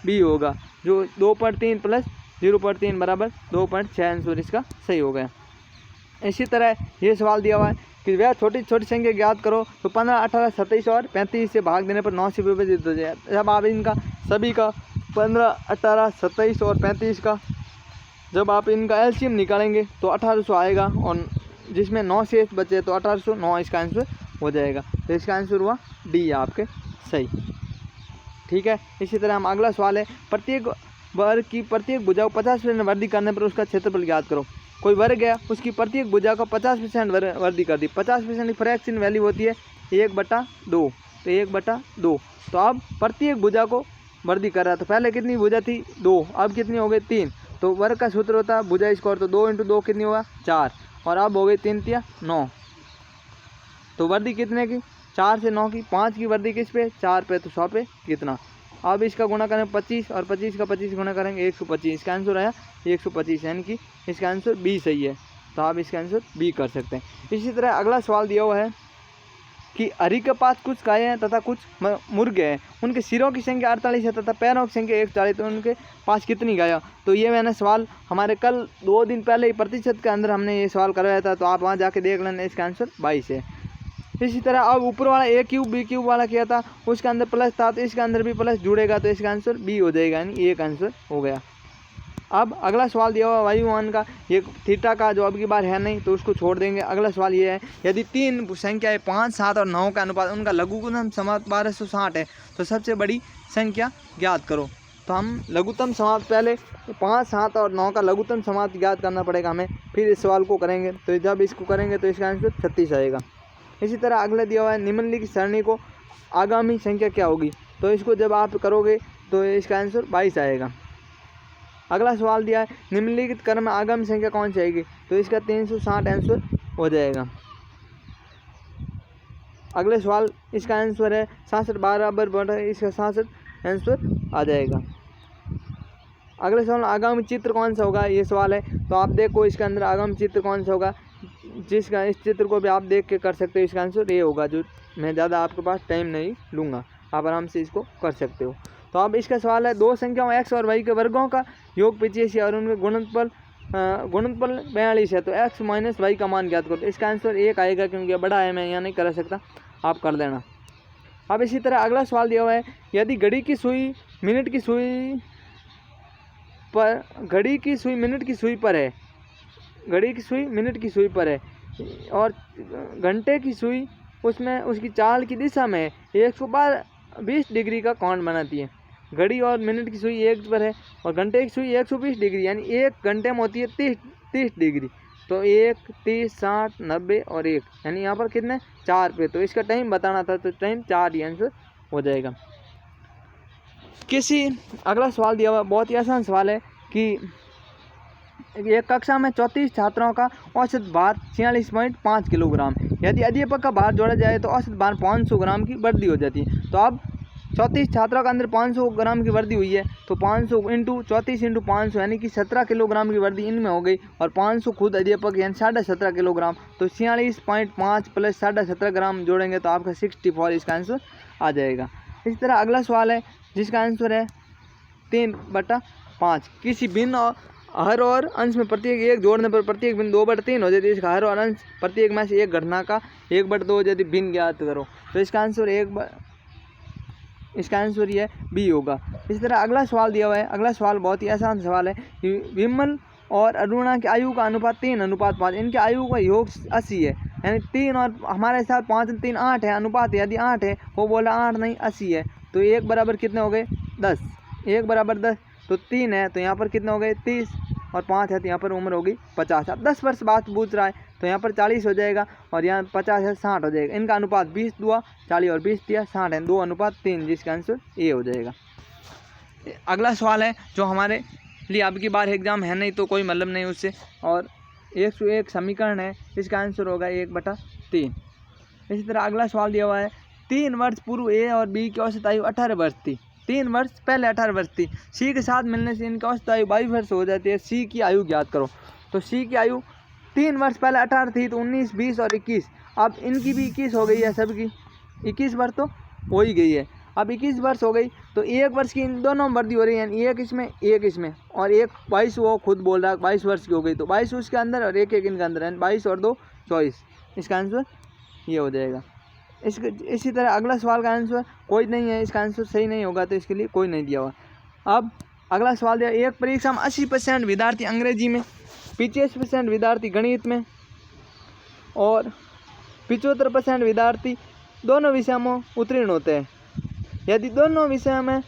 b होगा, जो 2.3 प्लस 0.3 बराबर 2.6 आंसर इसका सही हो गया। इसी तरह ये सवाल दिया हुआ है कि वह छोटी छोटी संख्या ज्ञात करो। तो 15, 18, 27 और 35 से भाग देने पर 9 से विभाजित हो जाए। जब आप इनका सभी का 15, 18, 27 और 35 का जब आप इनका एलसीएम निकालेंगे तो 1800 आएगा, और जिसमें 9 शेष बचे तो 1809 इसका आंसर हो जाएगा। तो इसका आंसर हुआ डी आपके सही। ठीक है। इसी तरह हम अगला सवाल है, प्रत्येक वर्ग की प्रत्येक भुजा को 50% वृद्धि करने पर उसका क्षेत्रफल ज्ञात करो। कोई वर्ग है, उसकी प्रत्येक भुजा को 50% वृद्धि कर दी। 50% फ्रैक्शन वैल्यू होती है 1/2, तो 1/2। तो अब प्रत्येक भुजा को वृद्धि कर रहा, तो पहले कितनी भुजा थी 2, अब कितनी हो गई 3। तो वर्ग का सूत्र होता है भुजा स्क्वायर। तो 2 × 2 कितनी होगा 4, और अब हो गई 3 × 9। तो वृद्धि कितने की, 4 से 9 की। 5 की वृद्धि किस पे, 4 पे, तो 100 पे कितना। अब इसका गुणा करें 25, और 25 का 25 गुणा करेंगे 125। इसका आंसर आया 125, यानी कि इसका आंसर बी सही है। तो आप इसका आंसर बी कर सकते हैं। इसी तरह अगला सवाल दिया हुआ है कि हरि के पास कुछ गायें हैं तथा कुछ मुर्गे हैं। उनके सिरों की संख्या 48 है तथा पैरों की संख्या 140, तो उनके पास कितनी गायें। तो ये मैंने सवाल हमारे कल 2 दिन पहले ही प्रतिशत के अंदर हमने ये सवाल करवाया था, तो आप वहाँ जाके देख लेना। इसका आंसर 22 है। इसी तरह अब ऊपर वाला a क्यूब b क्यूब वाला किया था, उसके अंदर प्लस था, तो इसके अंदर भी प्लस जुड़ेगा, तो इसका आंसर बी हो जाएगा, यानी एक आंसर हो गया। अब अगला सवाल दिया हुआ वायुमान का, ये थीटा का जो अब की बार है नहीं, तो उसको छोड़ देंगे। अगला सवाल ये है, यदि 3 संख्याएँ 5, 7 और 9 का अनुपात, उनका लघुत्तम समाप्त 1260 है, तो सबसे बड़ी संख्या ज्ञात करो। तो हम लघुत्तम समाप्त पहले 5, 7 और 9 का लघुत्तम समाप्त ज्ञात करना पड़ेगा हमें, फिर इस सवाल को करेंगे। तो जब इसको करेंगे तो इसका आंसर 36 आएगा। इसी तरह अगला दिया हुआ है, निम्नलिखित सरणी को आगामी संख्या क्या होगी। तो इसको जब आप करोगे तो इसका आंसर 22 आएगा। अगला सवाल दिया है, निम्नलिखित क्रम में आगामी संख्या कौन सी आएगी। तो इसका 360 आंसर हो जाएगा। अगले सवाल इसका आंसर है 66 बराबर बटा, इसका 66 आंसर आ जाएगा। अगले सवाल, आगामी चित्र कौन सा होगा, ये सवाल है। तो आप देखो इसके अंदर आगामी चित्र कौन सा होगा, जिसका इस चित्र को भी आप देख के कर सकते हो। इसका आंसर ये होगा, जो मैं ज़्यादा आपके पास टाइम नहीं लूँगा, आप आराम से इसको कर सकते हो। तो अब इसका सवाल है, 2 संख्याओं x और y के वर्गों का योग 85 और उनके गुणनफल गुणनफल 42 है, तो x माइनस वाई का मान ज्ञात करो। इसका आंसर 1 आएगा, क्योंकि बड़ा है, मैं यहाँ नहीं कर सकता, आप कर देना। अब इसी तरह अगला सवाल दिया हुआ है, यदि घड़ी की सुई मिनट की सुई पर मिनट की सुई पर है, घड़ी की सुई मिनट की सुई पर है और घंटे की सुई उसमें उसकी चाल की दिशा में 120 डिग्री का कोण बनाती है। घड़ी और मिनट की सुई एक पर है और घंटे की सुई 120 डिग्री, यानी एक घंटे में होती है 30 डिग्री। तो 1, 30, 60, 90 और 1, यानी यहाँ पर कितने 4 पे, तो इसका टाइम बताना था, तो टाइम 4 ही आंसर हो जाएगा। अगला सवाल दिया हुआ बहुत ही आसान सवाल है कि एक कक्षा में 34 छात्रों का औसत भार 46.5 किलोग्राम, यदि अध्यापक का भार जोड़ा जाए तो औसत भार 500 ग्राम की वृद्धि हो जाती है। तो अब 34 छात्रों के अंदर 500 ग्राम की वृद्धि हुई है, तो 500 इंटू 34 इंटू 500 यानी कि 17 किलोग्राम की वृद्धि इनमें हो गई, और 500 खुद अध्यापक यानी 17.5 किलोग्राम, तो 46.5 प्लस 17.5 ग्राम जोड़ेंगे तो आपका 64 इसका आंसर आ जाएगा। इसी तरह अगला सवाल है जिसका आंसर है 3/5। किसी भिन्न हर और अंश में प्रत्येक 1 जोड़ने पर प्रत्येक भिन्न 2/3 हो जाती है। इसका हर और अंश प्रत्येक में से एक घटना का 1/2 हो जाती है। भिन्न ज्ञात करो, तो इसका आंसर ये बी होगा। इसी तरह अगला सवाल दिया हुआ है, अगला सवाल बहुत ही आसान सवाल है कि विमल और अरुणा की आयु का अनुपात 3:5, इनके आयु का योग 80 है, यानी 3 और हमारे साथ 5 3 8 है अनुपात, यदि 8 है, वो बोला 8 नहीं 80 है, तो 1 बराबर कितने हो गए 10, 1 बराबर 10, तो 3 है तो यहाँ पर कितने हो गए 30 और 5 है तो यहाँ पर उम्र होगी 50। अब 10 वर्ष बात पूछ रहा है तो यहाँ पर 40 हो जाएगा और यहाँ 50 है 60 हो जाएगा। इनका अनुपात 20 दुआ 40 और 20 दिया 60 है, 2:3, जिसका आंसर ए हो जाएगा। अगला सवाल है जो हमारे लिए अब की बार एग्जाम है नहीं तो कोई मतलब नहीं उससे, और 101 समीकरण है, इसका आंसर होगा 1/3। इसी तरह अगला सवाल दिया हुआ है 3 वर्ष पूर्व ए और बी की औसत आयु 18 वर्ष थी। 3 वर्ष पहले 18 वर्ष थी, सी के साथ मिलने से इनकी औसत आयु 22 वर्ष हो जाती है। सी की आयु ज्ञात करो, तो सी की आयु 3 वर्ष पहले 18 थी, तो 19, 20 और 21, अब इनकी भी 21 हो गई है, सबकी 21 वर्ष तो हो ही गई है। अब 21 वर्ष हो गई तो 1 वर्ष की इन दोनों में वृद्धि हो रही है, यानी एक इसमें और एक 22, वो खुद बोल रहा है 22 वर्ष की हो गई, तो 22 उसके अंदर और एक इनके अंदर, यानी 22 और 2 24, इसका आंसर ये हो जाएगा। इसी तरह अगला सवाल का आंसर कोई नहीं है, इसका आंसर सही नहीं होगा तो इसके लिए कोई नहीं दिया हुआ। अब अगला सवाल दिया, एक परीक्षा में 80% विद्यार्थी अंग्रेजी में, 85% विद्यार्थी गणित में और 75% विद्यार्थी दोनों विषयों में उत्तीर्ण होते हैं। यदि दोनों विषयों में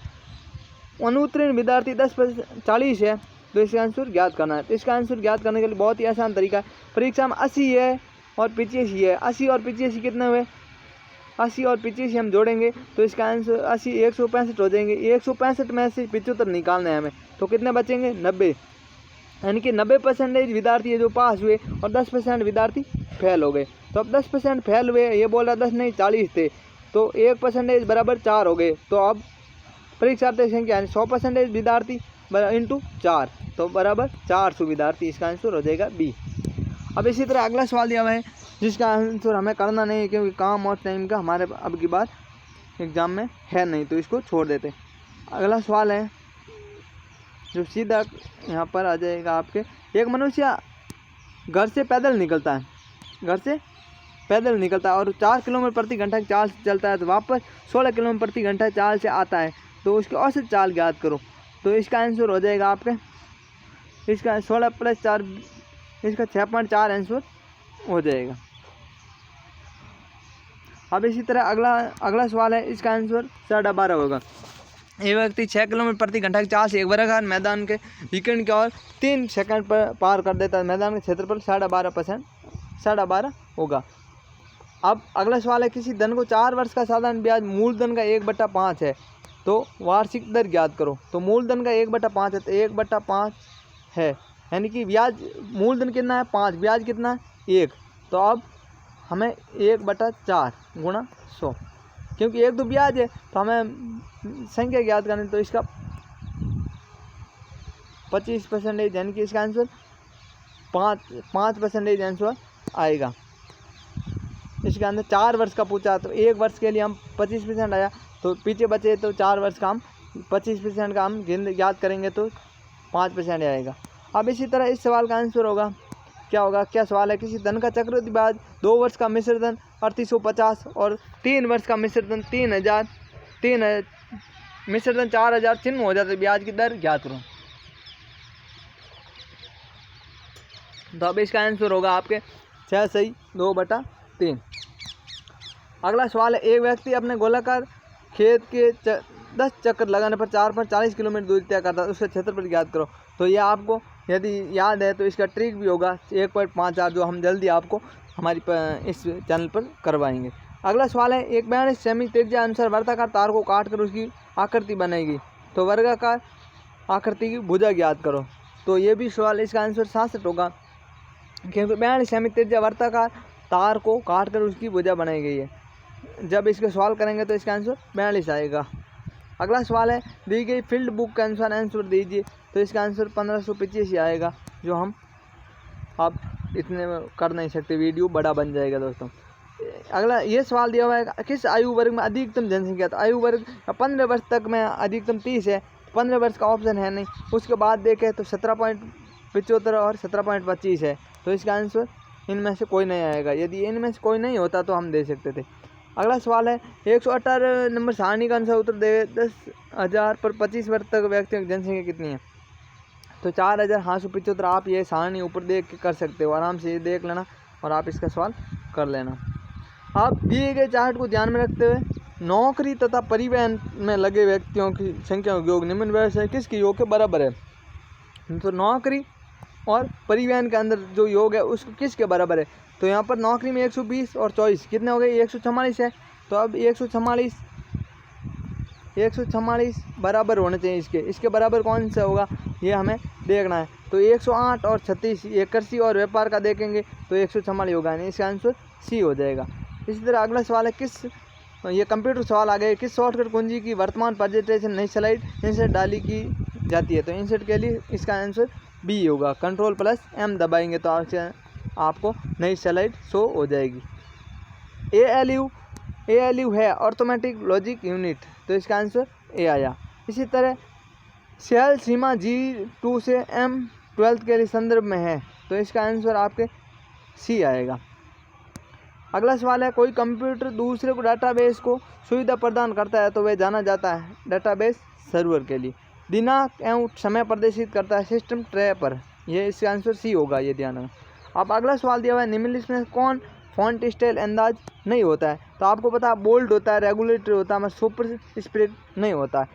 अनुत्तीर्ण विद्यार्थी 40 है तो इसका आंसर ज्ञात करना है। तो इसका आंसर ज्ञात करने के लिए बहुत ही आसान तरीका है, परीक्षा में 80 है और 85 है, 80 और 85 कितने हुए, 80 और 85 हम जोड़ेंगे तो इसका आंसर 80 165 हो जाएंगे। 165 में से 75 निकालना है हमें, तो कितने बचेंगे 90, यानी कि 90% विद्यार्थी है जो पास हुए और 10% विद्यार्थी फेल हो गए। तो अब 10% फेल हुए, ये बोल रहा 10 नहीं 40 थे, तो 1% बराबर 4 हो गए। तो अब परीक्षार्थी संख्या 100% विद्यार्थी इंटू 4, तो बराबर 400 विद्यार्थी, इसका आंसर हो जाएगा बी। अब इसी तरह अगला सवाल दिया हुआ है जिसका आंसर हमें करना नहीं है क्योंकि काम और टाइम का हमारे अब की बार एग्ज़ाम में है नहीं, तो इसको छोड़ देते। अगला सवाल है जो सीधा यहाँ पर आ जाएगा आपके, एक मनुष्य घर से पैदल निकलता है और 4 किलोमीटर प्रति घंटा की चाल से चलता है, तो वापस 16 किलोमीटर प्रति घंटा चाल से आता है, तो उसकी औसत चाल ज्ञात करो। तो इसका आंसर हो जाएगा आपके, इसका 16 + 4, इसका 6.4 आंसर हो जाएगा। अब इसी तरह अगला सवाल है, इसका आंसर 12.5 होगा। एक व्यक्ति 6 किलोमीटर प्रति घंटा की चाल से एक वर्गाकार मैदान के विकर्ण की ओर 3 सेकंड पर पार कर देता है। मैदान के क्षेत्रफल 12.5 होगा। अब अगला सवाल है, किसी धन को 4 वर्ष का साधारण ब्याज मूलधन का 1/5 है, तो वार्षिक दर ज्ञात करो। तो मूलधन का 1/5 है, तो 1/5 है, यानी कि ब्याज मूलधन कितना है 5, ब्याज कितना है 1, तो अब हमें 1/4 गुणा 100, क्योंकि 1 तो ब्याज है तो हमें संख्या ज्ञात करनी, तो इसका 25%, यानी कि इसका आंसर 5% आंसर आएगा। इसके अंदर 4 वर्ष का पूछा, तो 1 वर्ष के लिए हम 25% आया, तो पीछे बचे तो 4 वर्ष का हम 25% का हम ज्ञात करेंगे तो 5% आएगा। अब इसी तरह इस सवाल का आंसर होगा, क्या होगा, क्या सवाल है, किसी धन का चक्रवृद्धि ब्याज 2 वर्ष का मिश्र धन 3850 और 3 वर्ष का मिश्र धन 3000 मिश्र धन 4000 चिन्ह हो जाते ब्याज की दर ज्ञात करो। तो अब इसका आंसर होगा आपके 6 सही 2/3। अगला सवाल है, एक व्यक्ति अपने गोलाकार खेत के 10 चक्कर लगाने पर 4 पर 40 किलोमीटर दूरी तय करता है, उसका क्षेत्रफल ज्ञात करो। तो ये आपको यदि याद है तो इसका ट्रिक भी होगा 1.54 जो हम जल्दी आपको हमारी इस चैनल पर करवाएंगे। अगला सवाल है, एक 42 सेमी त्रिज्या अनुसार वर्गाकार तार को काट कर उसकी आकृति बनाएगी, तो वर्गाकार आकृति की भुजा ज्ञात करो। तो ये भी सवाल इसका आंसर 66 होगा, क्योंकि 42 सेमी त्रिज्या वर्गाकार तार को काट कर उसकी भुजा बनाई गई है। जब इसके सवाल करेंगे तो इसका आंसर 42 आएगा। अगला सवाल है, दी गई फील्ड बुक के अनुसार आंसर दीजिए, तो इसका आंसर 1585 आएगा, जो हम आप इतने में कर नहीं सकते, वीडियो बड़ा बन जाएगा दोस्तों। अगला ये सवाल दिया हुआ है, किस आयु वर्ग में अधिकतम जनसंख्या, तो आयु वर्ग 15 वर्ष तक में अधिकतम 30 है, 15 वर्ष का ऑप्शन है नहीं। उसके बाद देखें तो 17.75 और 17.25 है, तो इसका आंसर इनमें से कोई नहीं आएगा। यदि इनमें से कोई नहीं होता तो हम दे सकते थे। अगला सवाल है, 118 नंबर सारणी का अनुसार उत्तर दे 10,000 पर 25 वर्ष तक व्यक्तियों की जनसंख्या कितनी है, तो 4,875। आप ये सारणी ऊपर देख के कर सकते हो, आराम से ये देख लेना और आप इसका सवाल कर लेना। आप दिए गए चार्ट को ध्यान में रखते हुए नौकरी तथा परिवहन में लगे व्यक्तियों की संख्या योग निम्न व्यवसाय किसके योग के बराबर है, तो नौकरी और परिवहन के अंदर जो योग है उसको किसके बराबर है, तो यहाँ पर नौकरी में 120 और 24 कितने हो गए, 144 है। तो अब 144 बराबर होने चाहिए इसके बराबर कौन सा होगा ये हमें देखना है। तो 108 और 36 ये कृषि और व्यापार का देखेंगे तो 144 होगा, नहीं इसका आंसर सी हो जाएगा। इसी तरह अगला सवाल है, ये कंप्यूटर सवाल आ गए, किस सॉफ्टवेयर कुंजी की वर्तमान प्रेजेंटेशन नई स्लाइड इंसर्ट डाली की जाती है, तो इंसर्ट के लिए इसका आंसर बी होगा, Ctrl+M दबाएंगे तो आपको नई स्लाइड शो हो जाएगी। ALU है ऑटोमेटिक लॉजिक यूनिट, तो इसका आंसर ए आया। इसी तरह सेल सीमा G2 से M12 के लिए संदर्भ में है, तो इसका आंसर आपके सी आएगा। अगला सवाल है, कोई कंप्यूटर दूसरे को डाटाबेस को सुविधा प्रदान करता है तो वह जाना जाता है डाटाबेस सर्वर के लिए। दिनांक एवं समय प्रदर्शित करता है सिस्टम ट्रे पर, यह इसका आंसर सी होगा, ये ध्यान रखना। अब अगला सवाल दिया हुआ है, निम्नलिखित में कौन फॉन्ट स्टाइल अंदाज नहीं होता है, तो आपको पता है बोल्ड होता है, रेगुलेटर होता है, मगर सुपर स्प्रेड नहीं होता है।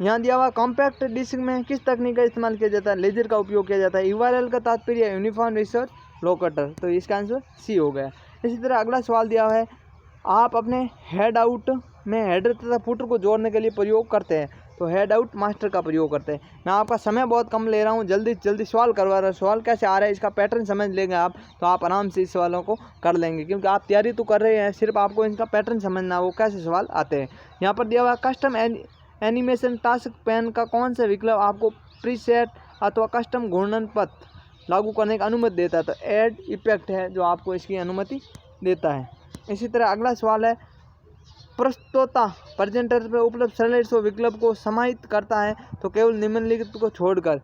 यहाँ दिया हुआ कॉम्पैक्ट डिस्क में किस तकनीक का इस्तेमाल किया जाता है, लेजर का उपयोग किया जाता है। URL का तात्पर्य यूनिफॉर्म रिसर्च लोकेटर, तो इसका आंसर सी हो गया। इसी तरह अगला सवाल दिया हुआ है, आप अपने हेड आउट में हेडर तथा फुटर को जोड़ने के लिए प्रयोग करते हैं, तो हेड आउट मास्टर का प्रयोग करते हैं। मैं आपका समय बहुत कम ले रहा हूं, जल्दी जल्दी सवाल करवा रहा हूं। सवाल कैसे आ रहा है इसका पैटर्न समझ लेंगे आप, तो आप आराम से इस सवालों को कर लेंगे, क्योंकि आप तैयारी तो कर रहे हैं, सिर्फ आपको इनका पैटर्न समझना, वो कैसे सवाल आते हैं। यहाँ पर दिया हुआ कस्टम एनिमेशन टास्क पैन का कौन सा विकल्प आपको प्रीसेट अथवा कस्टम घूर्णन पथ लागू करने की अनुमति देता है, तो एड इफेक्ट है जो आपको इसकी अनुमति देता है। इसी तरह अगला सवाल है, प्रस्तोता प्रेजेंटर पर उपलब्ध स्लाइड्स विकल्प को समाहित करता है, तो केवल निम्नलिखित को छोड़कर,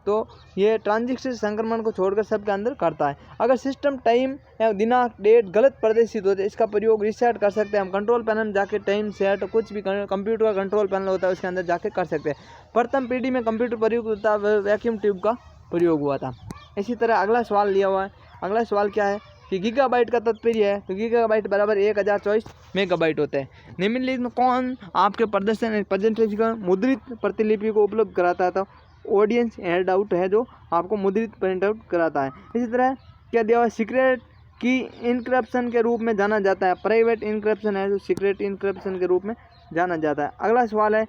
तो ये ट्रांजिस्टर संक्रमण को छोड़कर सबके अंदर करता है। अगर सिस्टम टाइम या दिनांक डेट गलत प्रदर्शित होते है, इसका प्रयोग रिसेट कर सकते हैं हम। कंट्रोल पैनल में जाके टाइम सेट, कुछ भी कंप्यूटर का कंट्रोल पैनल होता है उसके अंदर जाके कर सकते हैं। प्रथम पीढ़ी में कंप्यूटर प्रयोग होता है, वैक्यूम ट्यूब का प्रयोग हुआ था। इसी तरह अगला सवाल लिया हुआ है, अगला सवाल क्या है कि गीगाबाइट का तात्पर्य है, तो गीगाबाइट बराबर 1024 मेगाबाइट होते हैं। निम्नलिखित में कौन आपके प्रदर्शन प्रेजेंटेशन का मुद्रित प्रतिलिपि को उपलब्ध कराता है, तो ऑडियंस हैंड आउट है जो आपको मुद्रित प्रिंट आउट कराता है। इसी तरह क्या दिया हुआ है, सीक्रेट की इनक्रिप्शन के रूप में जाना जाता है, प्राइवेट इनक्रिप्शन है जो सीक्रेट इनक्रिप्शन के रूप में जाना जाता है। अगला सवाल है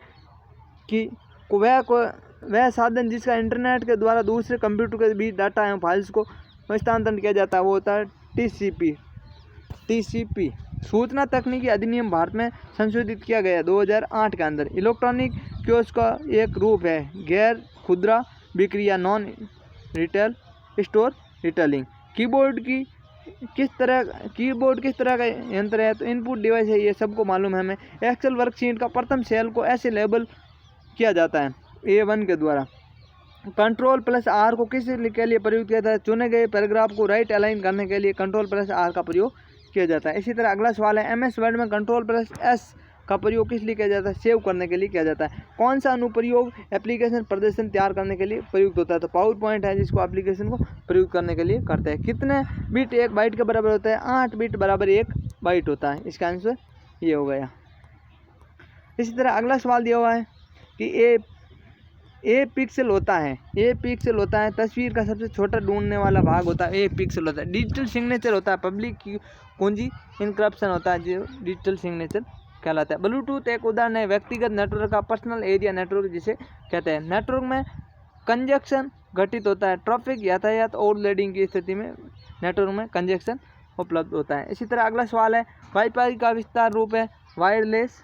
कि वह साधन जिसका इंटरनेट के द्वारा दूसरे कंप्यूटर के बीच डाटा एवं फाइल्स को हस्तांतरण किया जाता है, वो होता है TCP। सूचना तकनीकी अधिनियम भारत में संशोधित किया गया 2008 के अंदर। इलेक्ट्रॉनिक कियोस्क का एक रूप है गैर खुदरा बिक्री या non retail store retailing. Keyboard किस तरह का यंत्र है, तो इनपुट डिवाइस है, ये सबको मालूम है हमें। एक्सेल वर्कशीट का प्रथम सेल को ऐसे लेबल किया जाता है A1 के द्वारा, कंट्रोल प्लस आर को किस के लिए प्रयोग किया जाता है? चुने गए पैराग्राफ को राइट अलाइन करने के लिए कंट्रोल प्लस आर का प्रयोग किया जाता है। इसी तरह अगला सवाल है, MS वर्ड में कंट्रोल प्लस S का प्रयोग किस लिए किया जाता है? सेव करने के लिए किया जाता है। कौन सा अनुप्रयोग एप्लीकेशन प्रदर्शन तैयार करने के लिए प्रयुक्त होता है? तो पावर पॉइंट है, जिसको एप्लीकेशन को प्रयोग करने के लिए करते हैं। कितने बिट 1 बाइट के बराबर होता है? 8 बिट बराबर 1 बाइट होता है। इसका आंसर ये हो गया। इसी तरह अगला सवाल दिया हुआ है कि ए पिक्सल होता है। ए पिक्सल होता है तस्वीर का सबसे छोटा ढूंढने वाला भाग होता है। ए पिक्सल होता है। डिजिटल सिग्नेचर होता है पब्लिक की कुंजी इनक्रप्शन होता है, जो डिजिटल सिग्नेचर कहलाता है। ब्लूटूथ एक उदाहरण है व्यक्तिगत नेटवर्क का, पर्सनल एरिया नेटवर्क जिसे कहते हैं। नेटवर्क में कंजक्शन घटित होता है। ट्रैफिक यातायात ओवरलोडिंग की स्थिति में नेटवर्क में कंजक्शन उपलब्ध होता है। इसी तरह अगला सवाल है, वाईफाई का विस्तार रूप है वायरलेस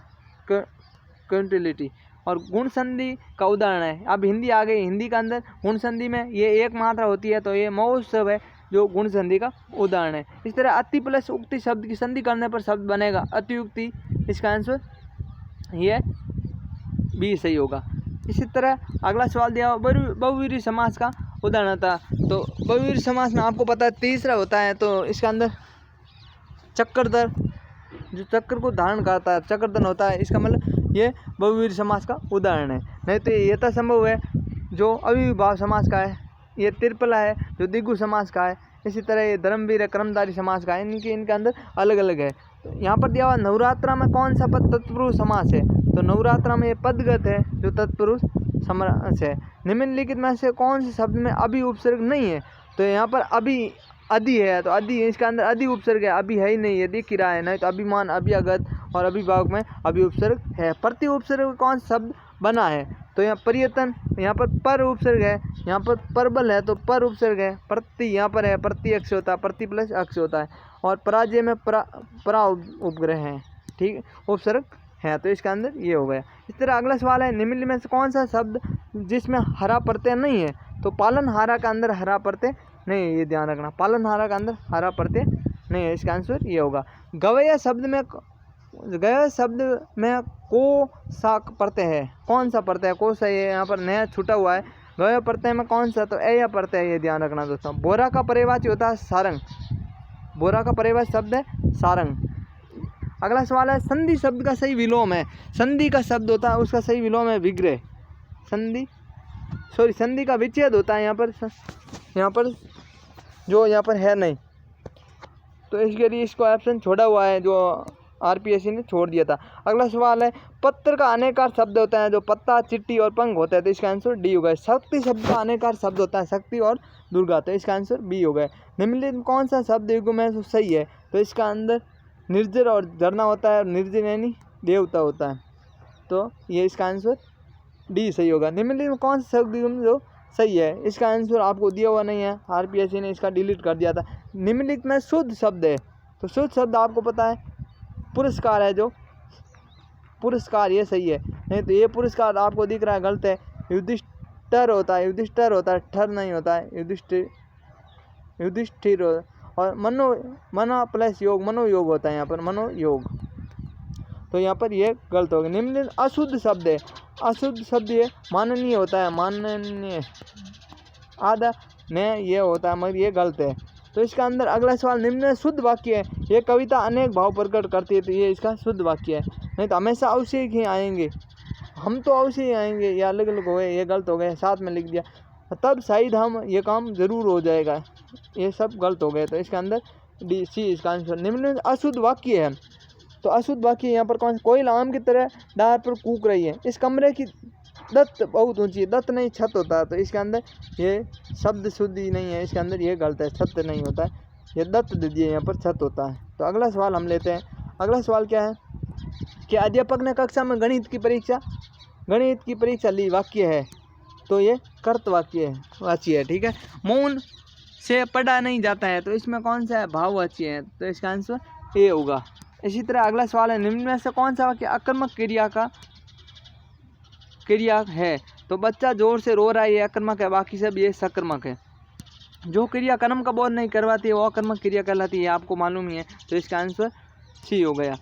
कनेक्टिविटी और गुण संधि का उदाहरण है। अब हिंदी आ गई। हिंदी का अंदर गुण संधि में ये एक मात्रा होती है, तो ये महोत्सव है जो गुण संधि का उदाहरण है। इस तरह अति प्लस उक्ति शब्द की संधि करने पर शब्द बनेगा अतियुक्ति। इसका आंसर ये भी सही होगा। इसी तरह अगला सवाल दिया बहुव्रीहि समास का उदाहरण था। तो बहुव्रीहि समास में आपको पता है तीसरा होता है, तो इसके अंदर चक्रधर जो चक्र को धारण करता है चक्रधन होता है। इसका मतलब ये बहुव्रीहि समास का उदाहरण है। नहीं तो ये यथासंभव है जो अविभाव समास का है। ये त्रिपला है जो द्विगु समास का है। इसी तरह ये धर्मवीर है कर्मधारय समास का है। इनके अंदर अलग अलग है। तो यहाँ पर दिया हुआ नवरात्रा में कौन सा पद तत्पुरुष समास है? तो नवरात्रा में ये पदगत है जो तत्पुरुष समास है। निम्नलिखित में से कौन से शब्द में अभी उपसर्ग नहीं है? तो यहाँ पर अभी अधि है, तो अधि इसका अंदर अधि उपसर्ग है, अभी है ही नहीं है, दिख रहा है। नहीं तो अभिमान अभिअगत और अभिभावक में अभी उपसर्ग है। प्रति उपसर्ग कौन सा शब्द बना है? तो यहाँ पर्यटन, यहाँ पर उपसर्ग है। यहाँ पर परबल है तो पर उपसर्ग है। प्रति यहाँ पर है, प्रति अक्ष होता है, प्रति प्लस अक्ष होता है। और पराजय में परा उपग्रह है, ठीक है, उपसर्ग है। तो इसका अंदर ये हो गया। इस तरह अगला सवाल है, निम्न में से कौन सा शब्द जिसमें हरा प्रत्यय नहीं है? तो पालनहारा का अंदर हरा प्रत्यय नहीं है, ये ध्यान रखना। पालनहारा का अंदर हरा प्रत्यय नहीं है। इसका आंसर ये होगा। गवैया शब्द में को सा प्रत्यय है। कौन सा प्रत्यय? को सा ये यहाँ पर नया छूटा हुआ है। गवैया प्रत्यय में कौन सा? तो ए या प्रत्यय, ये ध्यान रखना दोस्तों। बोरा का पर्यायवाची होता है सारंग। बोरा का पर्यायवाची शब्द है सारंग। अगला सवाल है, संधि शब्द का सही विलोम है। संधि का शब्द होता है उसका सही विलोम है विग्रह। संधि का विच्छेद होता है यहाँ पर जो यहाँ पर है नहीं, तो इसके लिए इसको ऑप्शन छोड़ा हुआ है जो RPSC ने छोड़ दिया था। अगला सवाल है, पत्र का अनेकार शब्द होता है जो पत्ता चिट्ठी और पंख होता है। तो इसका आंसर डी होगा। शक्ति शब्द का अनेकार शब्द होता है शक्ति और दुर्गा। तो इसका आंसर बी हो गया। निम्नलिखित में कौन सा शब्द युग्म है जो सही है? तो इसका अंदर निर्जर और झरना होता है, और निर्जर यानी देवता होता है। तो ये इसका आंसर डी सही होगा। निम्नलिखित में कौन सा शब्द युग्म जो सही है? इसका आंसर आपको दिया हुआ नहीं है, RPSC ने इसका डिलीट कर दिया था। निम्नलिखित में शुद्ध शब्द है। तो शुद्ध शब्द आपको पता है पुरस्कार है, जो पुरस्कार ये सही है। नहीं तो ये पुरस्कार आपको दिख रहा है गलत है। युधिष्ठिर होता है, युधिष्ठिर होता है, ठर नहीं होता है, युधिष्ठिर और मनो प्लस योग मनोयोग होता है यहाँ पर मनोयोग। तो यहाँ पर ये गलत हो गया। निम्न अशुद्ध शब्द है। अशुद्ध शब्द ये माननीय होता है, माननीय आधा ने ये होता है, मगर ये गलत है। तो इसका अंदर अगला सवाल, निम्न शुद्ध वाक्य है। ये कविता अनेक भाव प्रकट करती है, तो ये इसका शुद्ध वाक्य है। नहीं तो हमेशा अवश्य ही आएंगे, हम तो अवश्य ही आएंगे, ये अलग अलग हो गए, ये गलत हो गए, साथ में लिख दिया। तब शायद हम ये काम जरूर हो जाएगा, ये सब गलत हो गए। तो इसके अंदर डी सी इसका आंसर। निम्न अशुद्ध वाक्य है। तो अशुद्ध वाक्य यहाँ पर कौन? कोयल आम की तरह डार पर कूक रही है। इस कमरे की दत्त बहुत ऊंची है, दत्त नहीं छत होता है। तो इसके अंदर ये शब्द शुद्धि नहीं है, इसके अंदर ये गलत है, छत नहीं होता है, ये दत्त दे दिए, यहाँ पर छत होता है। तो अगला सवाल हम लेते हैं। अगला सवाल क्या है कि अध्यापक ने कक्षा में गणित की परीक्षा ली, वाक्य है। तो ये कर्त वाक्य है, ठीक है। मौन से पढ़ा नहीं जाता है, तो इसमें कौन सा है? भाववाची है। तो इसका आंसर ए होगा। इसी तरह अगला सवाल है, निम्न में से कौन सा वाक्य आक्रामक क्रिया है? तो बच्चा जोर से रो रहा है, ये आक्रामक है, बाकी सब ये सक्रमक है। जो क्रिया कर्म का बोध नहीं करवाती है वो आक्रामक क्रिया कहलाती है, आपको मालूम ही है। तो इसका आंसर सी हो गया।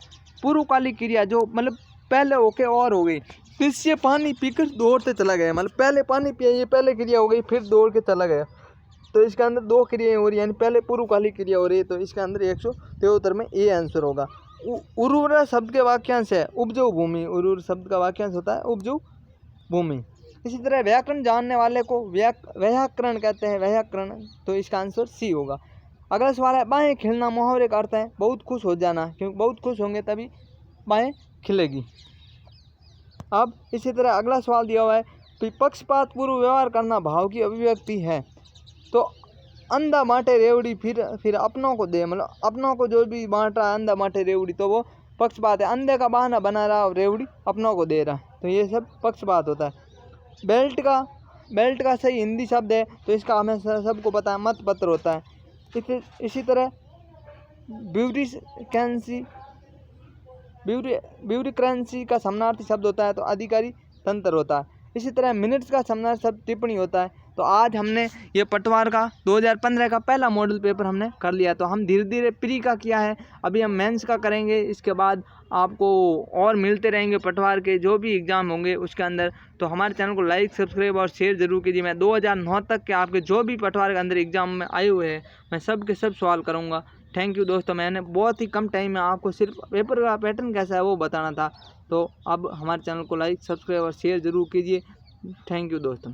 पूर्वकालिक क्रिया जो मतलब पहले होके और हो गई, तो इससे पानी पीकर दौड़ते चला गया, मतलब पहले पानी पिया, ये पहले क्रिया हो गई, फिर दौड़ के चला गया। तो इसके अंदर दो क्रियाएं हो रही है, यानी पहले पूर्वकालिक क्रिया हो रही है, तो इसके अंदर 173 में ए आंसर होगा। उर्वरा शब्द के वाक्यांश है उपजाऊ भूमि, उर्वर शब्द का वाक्यांश होता है उपजाऊ भूमि। इसी तरह व्याकरण जानने वाले को व्याकरण कहते हैं, व्याकरण, तो इसका आंसर सी होगा। अगला सवाल है बाहें खिलना मुहावरे का अर्थ है बहुत खुश हो जाना, क्योंकि बहुत खुश होंगे तभी बाहें खिलेगी। अब इसी तरह अगला सवाल दिया हुआ है कि पक्षपात पूर्व व्यवहार करना भाव की अभिव्यक्ति है। तो अंधा बांटे रेवड़ी फिर अपनों को दे, मतलब अपनों को जो भी बांट रहा है अंधा बांटे रेवड़ी, तो वो पक्षपात है। अंधे का बहाना बना रहा और रेवड़ी अपनों को दे रहा, तो ये सब पक्षपात होता है। बेल्ट का सही हिंदी शब्द है, तो इसका हमें सबको पता है मत पत्र होता है। इसी तरह ब्यूरोक्रेसी का समानार्थी शब्द होता है, तो अधिकारी तंत्र होता है। इसी तरह मिनट्स का समानार्थी शब्द टिप्पणी होता है। तो आज हमने ये पटवार का 2015 का पहला मॉडल पेपर हमने कर लिया, तो हम धीरे धीरे प्री का किया है, अभी हम मेंस का करेंगे। इसके बाद आपको और मिलते रहेंगे पटवार के जो भी एग्ज़ाम होंगे उसके अंदर। तो हमारे चैनल को लाइक, सब्सक्राइब और शेयर जरूर कीजिए। मैं 2009 तक के आपके जो भी पटवार के अंदर एग्ज़ाम में आए हुए हैं मैं सब के सब सवाल करूँगा। थैंक यू दोस्तों, मैंने बहुत ही कम टाइम में आपको सिर्फ पेपर का पैटर्न कैसा है वो बताना था। तो अब हमारे चैनल को लाइक, सब्सक्राइब और शेयर ज़रूर कीजिए। थैंक यू दोस्तों।